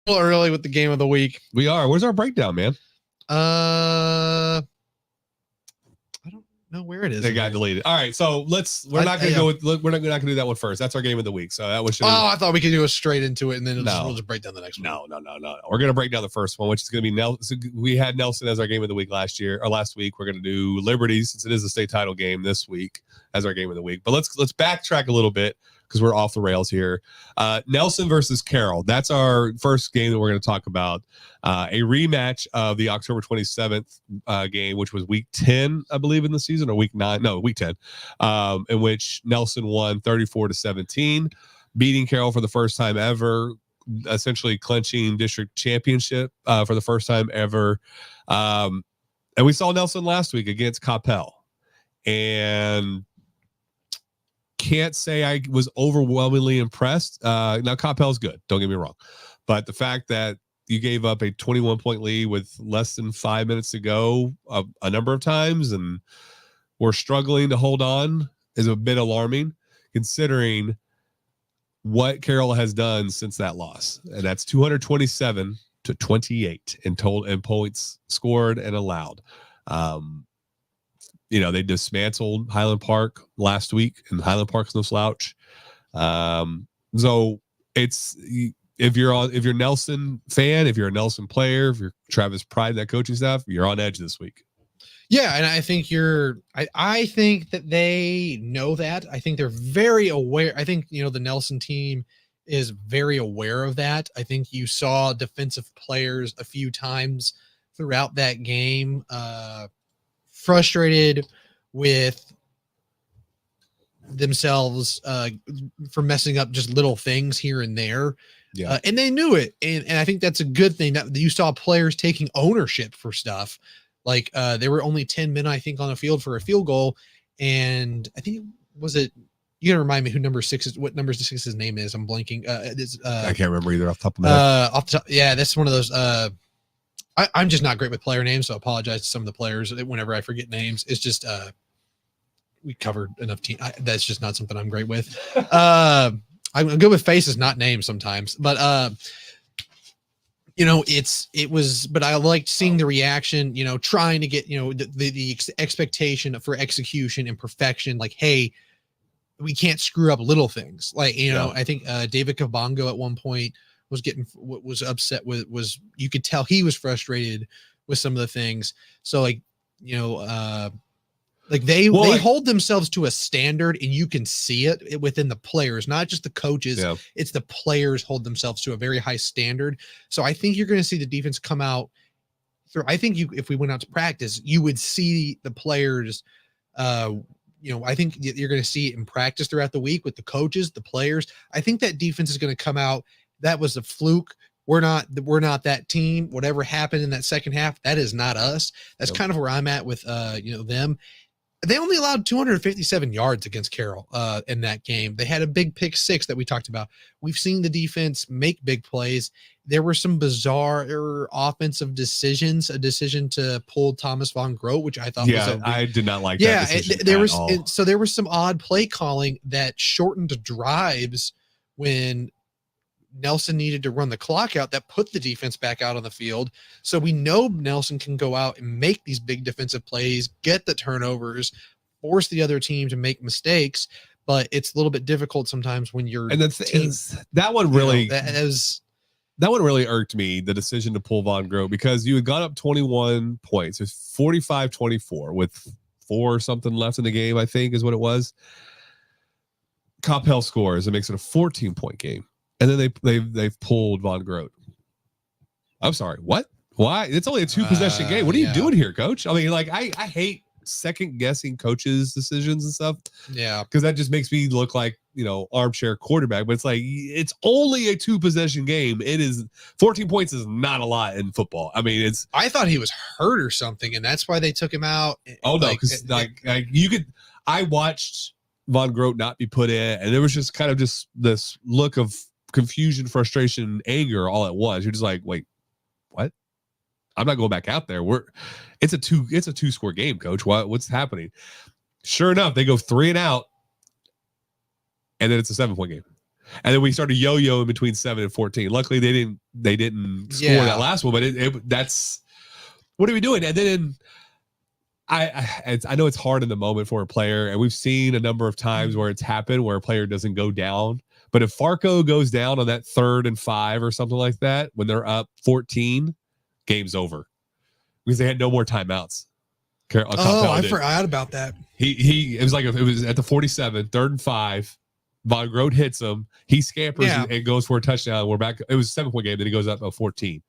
a little early with the game of the week. We are. Where's our breakdown, man? I don't know where it is. They got deleted. All right, so we're not going to do that one first. That's our game of the week. So that was. I thought we could go straight into it and then we'll just break down the next one. No. We're going to break down the first one, which is going to be Nelson. We had Nelson as our game of the week last week. We're going to do Liberty, since it is a state title game, this week as our game of the week. But let's backtrack a little bit, because we're off the rails here. Nelson versus Carroll. That's our first game that we're going to talk about. A rematch of the October 27th game, which was week 10, I believe, in the season, or week 9. No, week 10, in which Nelson won 34-17, beating Carroll for the first time ever, essentially clinching district championship for the first time ever. And we saw Nelson last week against Coppell. And can't say I was overwhelmingly impressed. Now Coppell's good, don't get me wrong, but the fact that you gave up a 21-point lead with less than 5 minutes to go a number of times and we're struggling to hold on is a bit alarming. considering what Carroll has done since that loss. And that's 227-28 in total in points scored and allowed. They dismantled Highland Park last week, and Highland Park's no slouch. So it's if you're Nelson fan, if you're a Nelson player, if you're Travis Pride and that coaching staff, you're on edge this week. Yeah, and I think I think that they know that. I think they're very aware. I think the Nelson team is very aware of that. I think you saw defensive players a few times throughout that game frustrated with themselves for messing up just little things here and there. Yeah. And they knew it. And I think that's a good thing that you saw players taking ownership for stuff. Like there were only 10 men, I think, on the field for a field goal. And I think you gotta remind me what number 6's name is. I'm blanking. I can't remember either off the top of my head. Off the top, yeah, that's one of those. I'm just not great with player names, so I apologize to some of the players whenever I forget names. It's just we covered enough team. That's just not something I'm great with. I'm good with faces, not names sometimes. But but I liked seeing the reaction. Trying to get the expectation for execution and perfection. Like, hey, we can't screw up little things. Like I think David Kabongo at one point was upset with you could tell he was frustrated with some of the things. So they hold themselves to a standard, and you can see it within the players, not just the coaches. Yeah. It's the players hold themselves to a very high standard. So I think you're going to see the defense come out through. I think if we went out to practice, you would see the players. I think you're going to see it in practice throughout the week with the coaches, the players. I think that defense is going to come out. That was a fluke. We're not that team. Whatever happened in that second half, that is not us. That's kind of where I'm at with them. They only allowed 257 yards against Carroll in that game. They had a big pick six that we talked about. We've seen the defense make big plays. There were some bizarre offensive decisions. A decision to pull Thomas Von Grote, which I thought I did not like that decision so there was some odd play calling that shortened drives when Nelson needed to run the clock out, that put the defense back out on the field. So we know Nelson can go out and make these big defensive plays, get the turnovers, force the other team to make mistakes. But it's a little bit difficult sometimes when you're. And that one really irked me, the decision to pull Von Grote, because you had gone up 21 points. It's 45-24 with 4 or something left in the game, I think is what it was. Coppell scores. It makes it a 14-point game. And then they've pulled Von Grote. I'm sorry. What? Why? It's only a 2-possession game. What are you doing here, coach? I mean, I hate second guessing coaches' decisions and stuff. Yeah. Because that just makes me look like, armchair quarterback. But it's like, it's only a 2-possession game. It is 14 points is not a lot in football. I mean, I thought he was hurt or something, and that's why they took him out. Oh, no. Because I watched Von Grote not be put in, and there was just kind of just this look of confusion, frustration, anger all at once. You're just like, wait, what? I'm not going back out there. It's a 2-score game, coach. What's happening? Sure enough, they go 3 and out, and then it's a 7-point game. And then we started yo-yo in between 7 and 14. Luckily, they didn't score that last one, but that's what are we doing? And then I know it's hard in the moment for a player, and we've seen a number of times where it's happened where a player doesn't go down. But if Farco goes down on that 3rd and 5 or something like that, when they're up 14, game's over because they had no more timeouts. I forgot about that. It was at the 47, 3rd and 5. Von Grote hits him. He scampers and goes for a touchdown. We're back. It was a 7-point game. Then he goes up 14.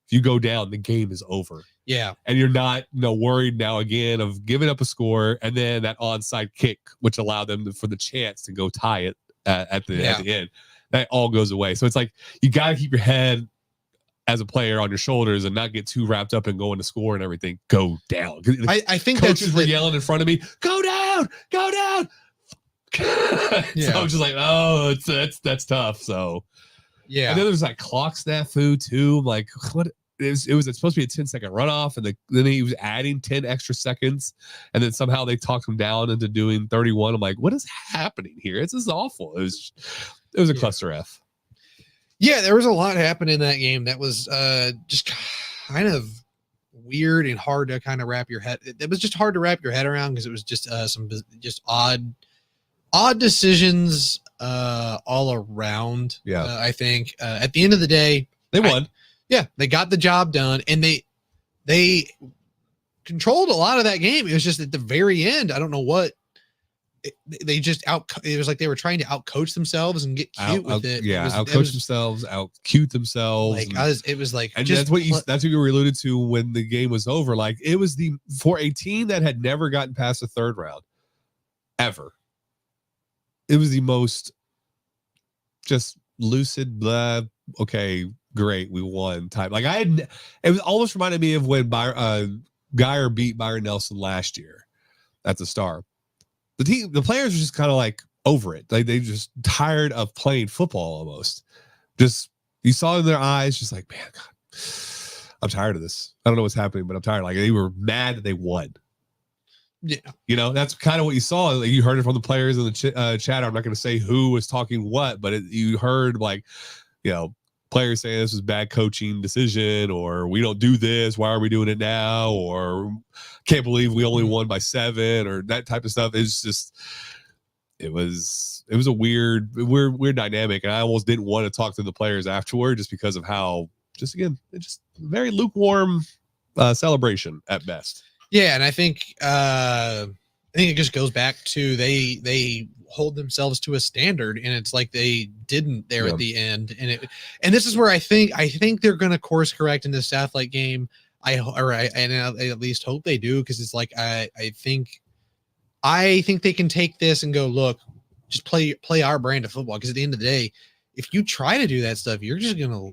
If you go down, the game is over. Yeah. And you're not worried now again of giving up a score and then that onside kick, which allowed them for the chance to go tie it at the end. That all goes away. So it's like you got to keep your head as a player on your shoulders and not get too wrapped up in going to score and everything. Go down. I think coaches were yelling in front of me, go down. So I'm just like, oh, that's tough. So yeah. And then there's like clock snafu too. Like, what? it was supposed to be a 10-second runoff, and then he was adding 10 extra seconds, and then somehow they talked him down into doing 31. I'm like, what is happening here? This is awful. It was a cluster F. Yeah, there was a lot happening in that game that was just kind of weird and hard to kind of wrap your head. It was just hard to wrap your head around because it was just some just odd decisions all around. Yeah, I think at the end of the day, they won. They got the job done, and they controlled a lot of that game. It was just at the very end, I don't know what they just it was like they were trying to outcoach themselves and get cute with it. Yeah, outcoach themselves, out cute themselves. Like it was like, and that's what you were alluded to when the game was over. Like it was for a team that had never gotten past the third round ever. It was the most just lucid, blah. Okay, great, we won type. Like it was almost reminded me of when Geyer beat Byron Nelson last year at the Star. The players were just kind of like over it. Like they just tired of playing football almost. Just you saw in their eyes, just like, man, God, I'm tired of this. I don't know what's happening, but I'm tired. Like they were mad that they won. Yeah, that's kind of what you saw. Like, you heard it from the players in the chat. I'm not going to say who was talking what, but you heard like, players saying this was bad coaching decision, or we don't do this. Why are we doing it now? Or can't believe we only won by 7, or that type of stuff. It's just, it was a weird dynamic. And I almost didn't want to talk to the players afterward just because of how, just very lukewarm celebration at best. Yeah. And I think it just goes back to they hold themselves to a standard, and it's like they didn't there at the end. And this is where I think they're going to course correct in the Southlake game. I at least hope they do, because it's like I think they can take this and go, look, just play our brand of football. Because at the end of the day, if you try to do that stuff, you're just gonna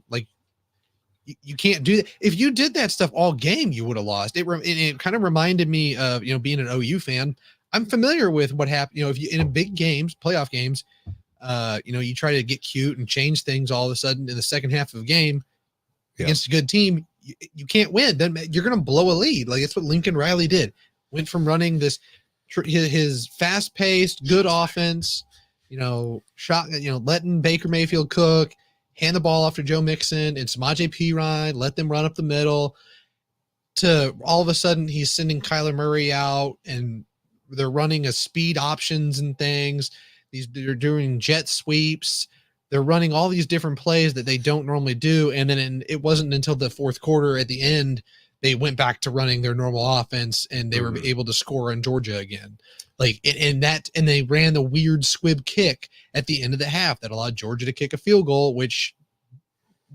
you can't do that. If you did that stuff all game, you would have lost. It kind of reminded me of being an OU fan. I'm familiar with what happened. If you in a big games, playoff games, you try to get cute and change things all of a sudden in the second half of the game against a good team, you can't win. Then you're going to blow a lead. Like that's what Lincoln Riley did. Went from running this his fast-paced, good offense, letting Baker Mayfield cook, hand the ball off to Joe Mixon and Samaje Perine, let them run up the middle, to all of a sudden he's sending Kyler Murray out and they're running a speed options and things. They're doing jet sweeps. They're running all these different plays that they don't normally do. And then it wasn't until the fourth quarter at the end, they went back to running their normal offense, and they were able to score on Georgia again. And they ran the weird squib kick at the end of the half that allowed Georgia to kick a field goal, which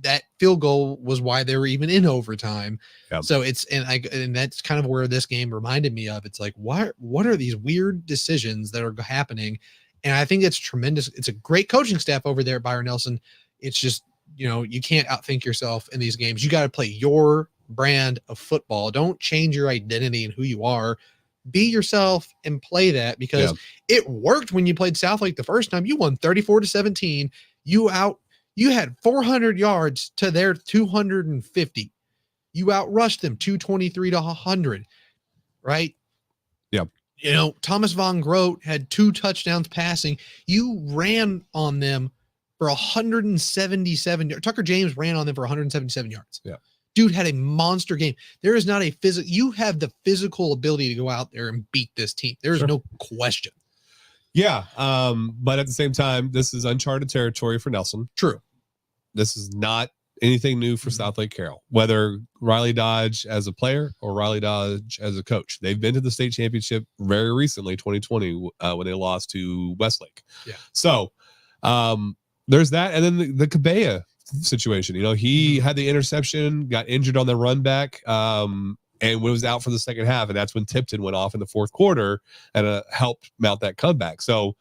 that field goal was why they were even in overtime. Yep. So and that's kind of where this game reminded me of. It's like, what are these weird decisions that are happening? And I think it's tremendous. It's a great coaching staff over there at Byron Nelson. It's just, you can't outthink yourself in these games. You got to play your brand of football. Don't change your identity and who you are. Be yourself and play that, because it worked when you played Southlake the first time. You won 34-17. You had 400 yards to their 250. You outrushed them 223-100, right? Yep. Thomas Von Grote had 2 touchdowns passing. You ran on them for 177 yards. Tucker James ran on them for 177 yards. Yeah. Dude had a monster game. There is not a you have the physical ability to go out there and beat this team. There is no question. Yeah. But at the same time, this is uncharted territory for Nelson. True. This is not anything new for Southlake Carroll, whether Riley Dodge as a player or Riley Dodge as a coach. They've been to the state championship very recently, 2020, when they lost to Westlake. Yeah. So there's that. And then the Cabella situation. He had the interception, got injured on the run back, and was out for the second half. And that's when Tipton went off in the fourth quarter and helped mount that comeback. So,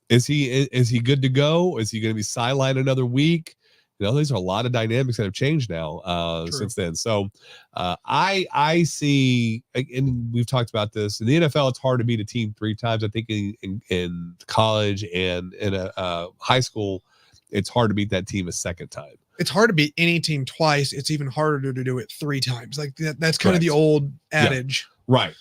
is he good to go? Is he going to be sidelined another week? These are a lot of dynamics that have changed now since then. So I see, and we've talked about this in the NFL, it's hard to beat a team 3 times. I think in college and in a high school, it's hard to beat that team a second time. It's hard to beat any team twice. It's even harder to do it 3 times. Like that's kind Correct. of the old adage. Yeah. Right.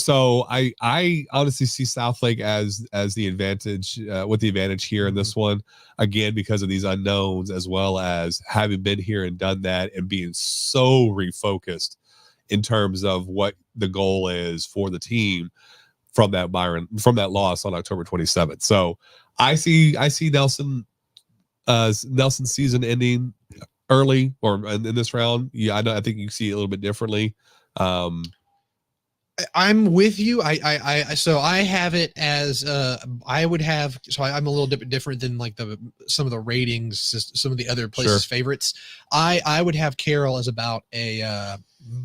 So I honestly see Southlake as the advantage, with the advantage here in this one, again, because of these unknowns, as well as having been here and done that and being so refocused in terms of what the goal is for the team from that loss on October 27th. So I see Nelson's season ending early or in this round. Yeah, I think you see it a little bit differently. I'm with you. So I have it as I would have. So I'm a little bit different than like some of the ratings, some of the other places' favorites. I would have Carroll as about a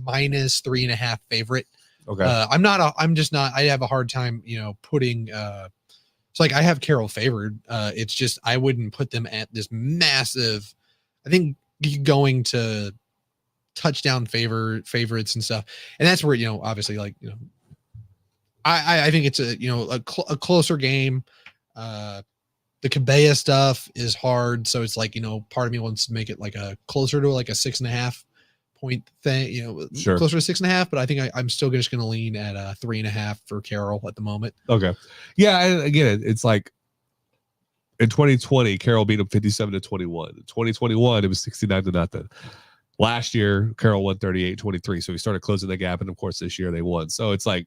-3.5 favorite. Okay. I'm just not. I have a hard time, putting. It's like I have Carroll favored. It's just I wouldn't put them at this massive. I think going to touchdown favorites and stuff, and that's where obviously I think it's a closer game. The Cabea stuff is hard, so it's like part of me wants to make it like a closer to like a 6.5 point thing, closer to 6.5, but I think I'm still just going to lean at 3.5 for Carroll at the moment. Okay. Yeah. And again, it's like in 2020, Carroll beat them 57-21. In 2021, it was 69-0. Last year, Carroll won 38-23. So we started closing the gap. And of course, this year they won. So it's like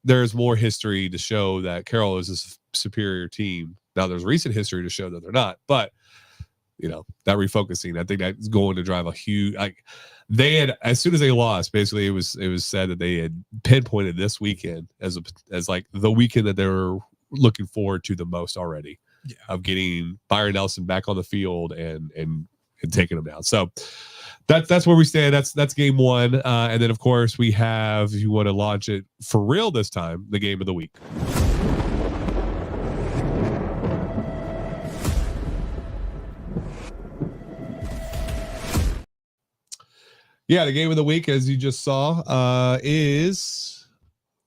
there's more history to show that Carroll is a superior team. Now there's recent history to show that they're not, but that refocusing, I think that's going to drive a huge, they had, as soon as they lost, basically it was said that they had pinpointed this weekend as like the weekend that they were looking forward to the most already, of getting Byron Nelson back on the field and taking them down. So that's where we stand. That's game one. And then of course we have, if you want to launch it for real this time, the game of the week. Yeah, the game of the week, as you just saw, is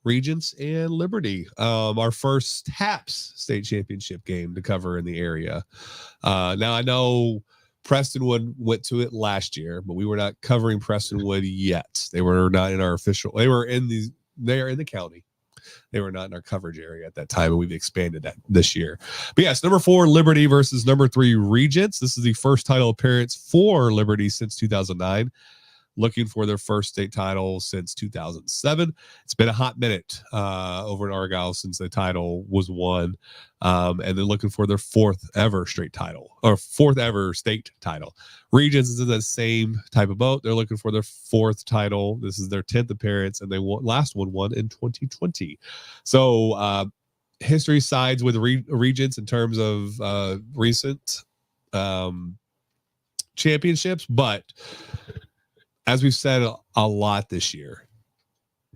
Regents and Liberty. Our first TAPPS state championship game to cover in the area. Now I know Prestonwood went to it last year, but we were not covering Prestonwood yet. They were not in our official. They are in the county. They were not in our coverage area at that time, and we've expanded that this year. But yes, number 4 Liberty versus number 3 Regents. This is the first title appearance for Liberty since 2009. Looking for their first state title since 2007. It's been a hot minute over in Argyle since the title was won. And then looking for their 4th ever state title. Regents is in the same type of boat. They're looking for their 4th title. This is their 10th appearance, and they last one won in 2020. So history sides with Regents in terms of recent championships, but as we've said a lot this year,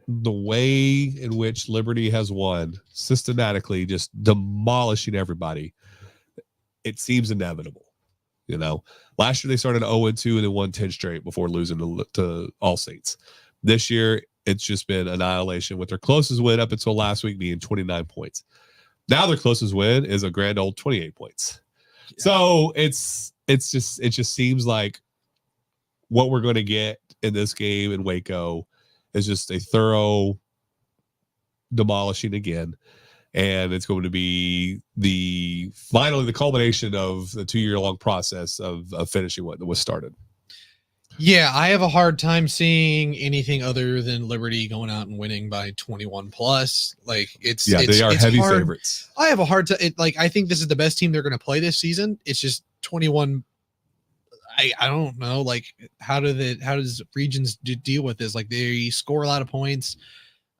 the way in which Liberty has won, systematically just demolishing everybody, it seems inevitable. Last year they started 0-2 and then won 10 straight before losing to All Saints. This year it's just been annihilation, with their closest win up until last week being 29 points. Now their closest win is a grand old 28 points. Yeah. So it just seems like what we're going to get in this game in Waco is just a thorough demolishing again. And it's going to be finally the culmination of the 2-year-long process of finishing what was started. Yeah, I have a hard time seeing anything other than Liberty going out and winning by 21 plus. Like they are heavy favorites. I have a hard time. I think this is the best team they're going to play this season. It's just 21. I don't know. How does Regents deal with this? They score a lot of points,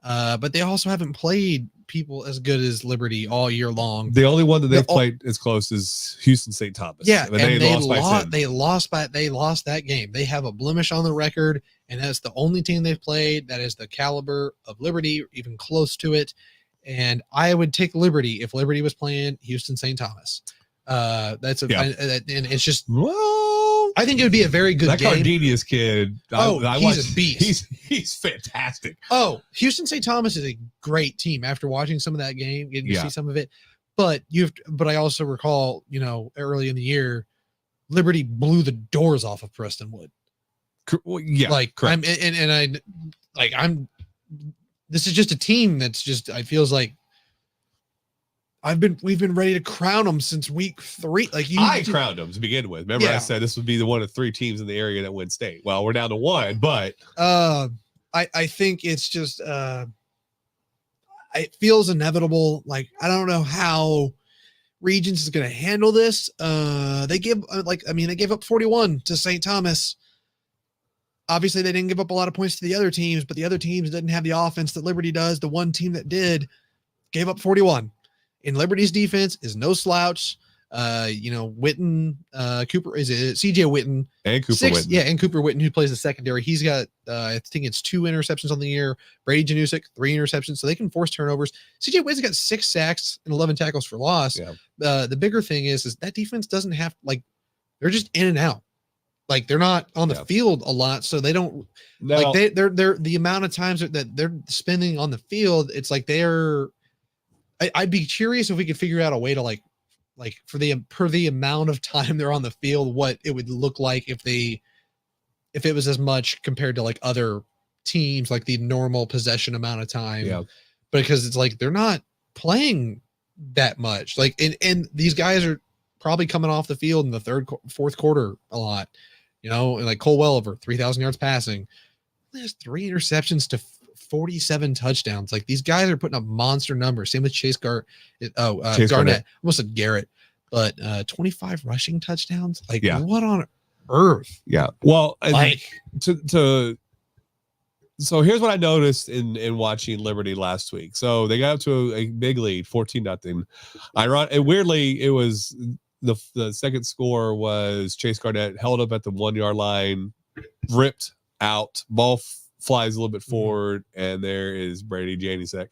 but they also haven't played people as good as Liberty all year long. The only one that they've played as close is Houston St. Thomas. Yeah, and they lost that game. They have a blemish on the record, and that's the only team they've played that is the caliber of Liberty, even close to it. And I would take Liberty if Liberty was playing Houston St. Thomas. And it's just I think it would be a very good game. That Cardenius kid. He's a beast. He's fantastic. Oh, Houston St. Thomas is a great team. After watching some of that game, you see some of it. But I also recall, early in the year, Liberty blew the doors off of Prestonwood. Well, yeah, like correct. This is just a team that's just, I feels like we've been ready to crown them since week 3. Like I crowned them to begin with. Remember, I said this would be the one of 3 teams in the area that win state. Well, we're down to 1, but I think it's just it feels inevitable. Like, I don't know how Regents is going to handle this. They gave up 41 to St. Thomas. Obviously, they didn't give up a lot of points to the other teams, but the other teams didn't have the offense that Liberty does. The one team that did gave up 41. And Liberty's defense is no slouch. Witten, Cooper, is it CJ Witten and Cooper Witten? Yeah, and Cooper Witten, who plays the secondary. He's got, I think it's 2 interceptions on the year. Brady Janusik, 3 interceptions, so they can force turnovers. CJ Witten's got 6 sacks and 11 tackles for loss. Yeah. The bigger thing is that defense doesn't have, like, they're just in and out. Like, they're not on the field a lot, so they don't they're the amount of times that they're spending on the field. It's like I'd be curious if we could figure out a way to like for the amount of time they're on the field, what it would look like if it was as much compared to like other teams, like the normal possession amount of time. Yeah. Because it's like they're not playing that much. Like, and these guys are probably coming off the field in the fourth quarter a lot. And like Cole Welliver, 3,000 yards passing. He has 3 interceptions to 47 touchdowns. Like, these guys are putting up monster numbers. Same with Chase Garnett. Almost said Garrett, but 25 rushing touchdowns. Like, what on earth? Yeah. Well, so here's what I noticed in watching Liberty last week. So they got up to a big lead, 14-0. And weirdly, it was the second score was Chase Garnett held up at the 1-yard line, ripped out, ball flies a little bit forward, and there is Brady Janusik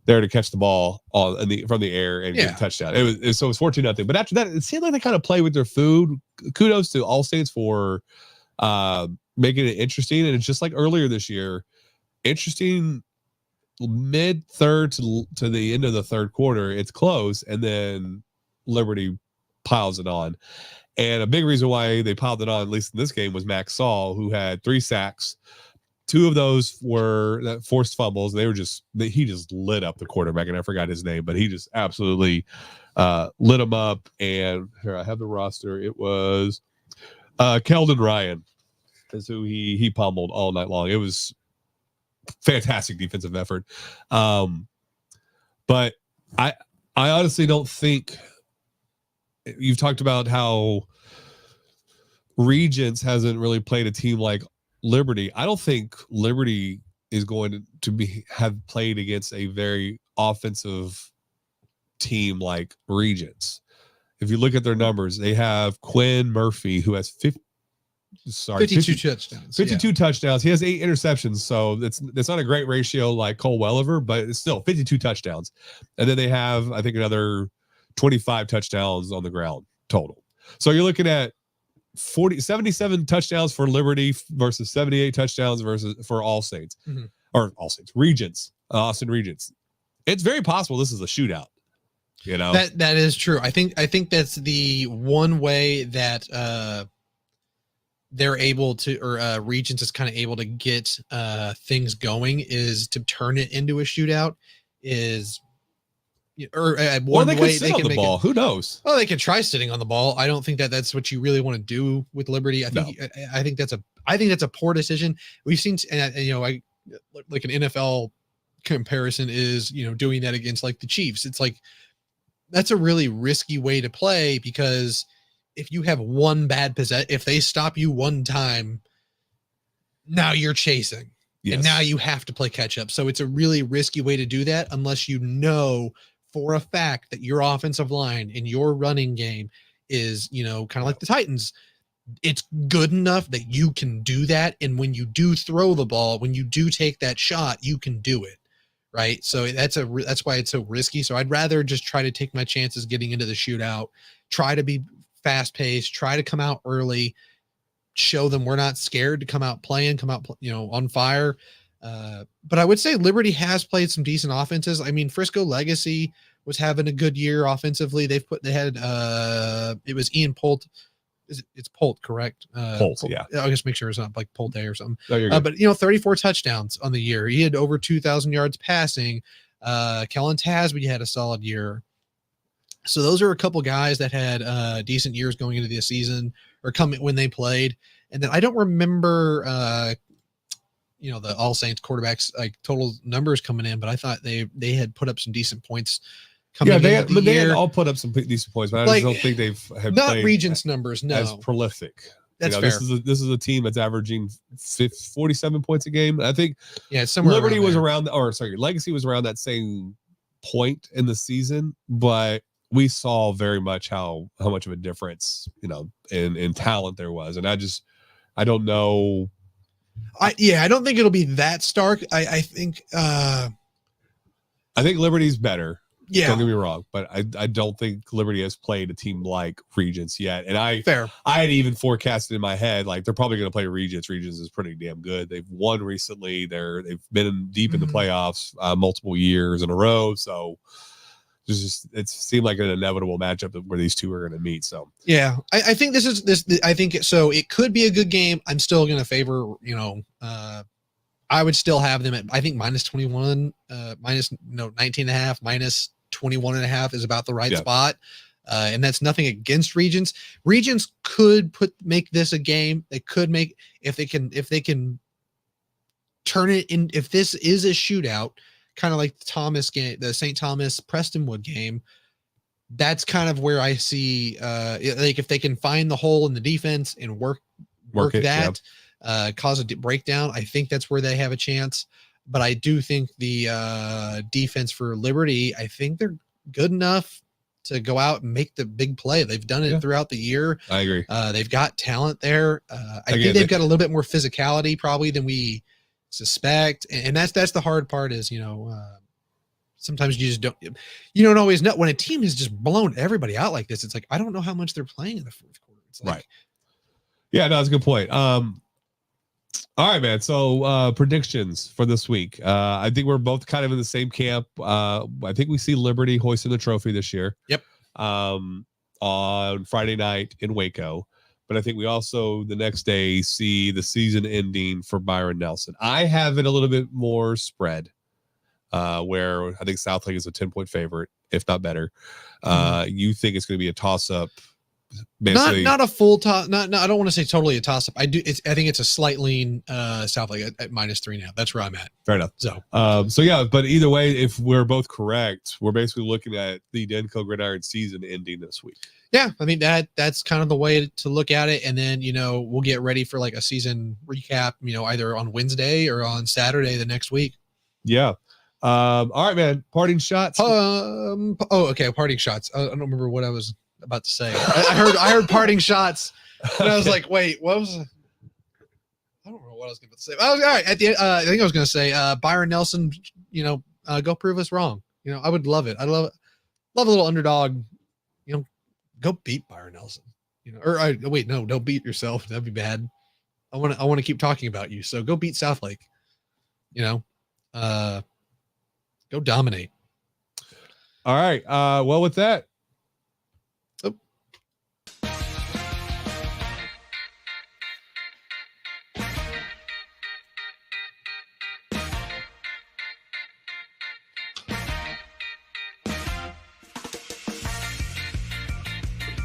there to catch the ball from the air and get a touchdown. It was 14-0. But after that, it seemed like they kind of play with their food. Kudos to All Saints for making it interesting. And it's just like earlier this year, interesting mid third to the end of the third quarter. It's close, and then Liberty piles it on. And a big reason why they piled it on, at least in this game, was Max Saul, who had 3 sacks. 2 of those were forced fumbles. He just lit up the quarterback, and I forgot his name, but he just absolutely lit him up. And here, I have the roster. It was Keldon Ryan is who he pummeled all night long. It was fantastic defensive effort. But I honestly don't think you've talked about how Regents hasn't really played a team like Liberty. I don't think Liberty is going to have played against a very offensive team like Regents. If you look at their numbers, they have Quinn Murphy, who has 52 touchdowns. 52 touchdowns. He has 8 interceptions, so that's not a great ratio like Cole Welliver, but it's still 52 touchdowns. And then they have, I think, another 25 touchdowns on the ground total. So you're looking at 77 touchdowns for Liberty versus 78 touchdowns for All Saints, or All Saints Regents, Austin Regents. It's very possible this is a shootout. That is true. I think that's the one way that they're able to, or Regents is kind of able to get things going, is to turn it into a shootout. Or they could sit on the ball. Who knows? Oh, they could try sitting on the ball. I don't think that's what you really want to do with Liberty. I think that's a poor decision. We've seen, like an NFL comparison is, doing that against like the Chiefs. It's like, that's a really risky way to play, because if you have one bad possession, if they stop you one time, now you're chasing. Yes. And now you have to play catch up. So it's a really risky way to do that, unless you know for a fact that your offensive line and your running game is, kind of like the Titans. It's good enough that you can do that. And when you do throw the ball, when you do take that shot, you can do it. Right. So that's why it's so risky. So I'd rather just try to take my chances getting into the shootout, try to be fast paced, try to come out early, show them we're not scared to come out playing, on fire. But I would say Liberty has played some decent offenses. I mean, Frisco Legacy was having a good year offensively. It was Ian Polt it's Polt, correct? Polt, yeah. I'll just make sure it's not like Polte or something. No, you're good. But 34 touchdowns on the year. He had over 2,000 yards passing. Kellen Tasby had a solid year. So those are a couple guys that had decent years going into the season or coming when they played. And then I don't remember the All Saints quarterbacks like total numbers coming in, but I thought they had put up some decent points coming in. They had all put up some decent points, but I just don't think they've not Regents numbers, no, as prolific. That's fair. This is a team that's averaging 47 points a game. I think it's somewhere Liberty was Legacy was around that same point in the season, but we saw very much how much of a difference in talent there was, and I don't know. I don't think it'll be that stark. I think Liberty's better. Yeah, don't get me wrong, but I don't think Liberty has played a team like Regents yet. And I had even forecasted in my head like they're probably going to play Regents. Regents is pretty damn good. They've won recently. They've been deep in the playoffs multiple years in a row. So it seemed like an inevitable matchup where these two are going to meet. So yeah, I think I think so. It could be a good game. I'm still going to favor I would still have them at I think minus 21, minus 19.5, minus 21.5 is about the right spot. And that's nothing against Regents. Regents could make this a game. They could make if they can turn it in. If this is a shootout, kind of like the Thomas game, the St. Thomas Prestonwood game, that's kind of where I see like if they can find the hole in the defense and work that, cause a breakdown. I think that's where they have a chance. But I do think the defense for Liberty, I think they're good enough to go out and make the big play. They've done it throughout the year. I agree. They've got talent there. I think they've got a little bit more physicality probably than we suspect. And that's the hard part is, sometimes you don't always know when a team has just blown everybody out like this. It's like, I don't know how much they're playing in the fourth quarter. It's like, right. Yeah, no, that's a good point. All right, man. So predictions for this week. I think we're both kind of in the same camp. I think we see Liberty hoisting the trophy this year. Yep. On Friday night in Waco. But I think we also the next day see the season ending for Byron Nelson. I have it a little bit more spread, where I think Southlake is a 10-point favorite, if not better. You think it's going to be a toss-up? Basically, not a full toss. I don't want to say totally a toss up. I think it's a slight lean Southlake at minus 3.5. That's where I'm at. Fair enough. So yeah, but either way, if we're both correct, we're basically looking at the Denko Gridiron season ending this week. Yeah, I mean that's kind of the way to look at it, and then we'll get ready for like a season recap. Either on Wednesday or on Saturday the next week. Yeah. All right, man. Parting shots. Okay. Parting shots. I don't remember what I was about to say. I heard parting shots, and I was like, wait, what was? I don't know what I was going to say. All right. At the end, I think I was going to say Byron Nelson. Go prove us wrong. I would love it. I love a little underdog. Go beat Byron Nelson. Wait, no, don't beat yourself. That'd be bad. I want to keep talking about you. So go beat Southlake. Go dominate. All right. Well, with that,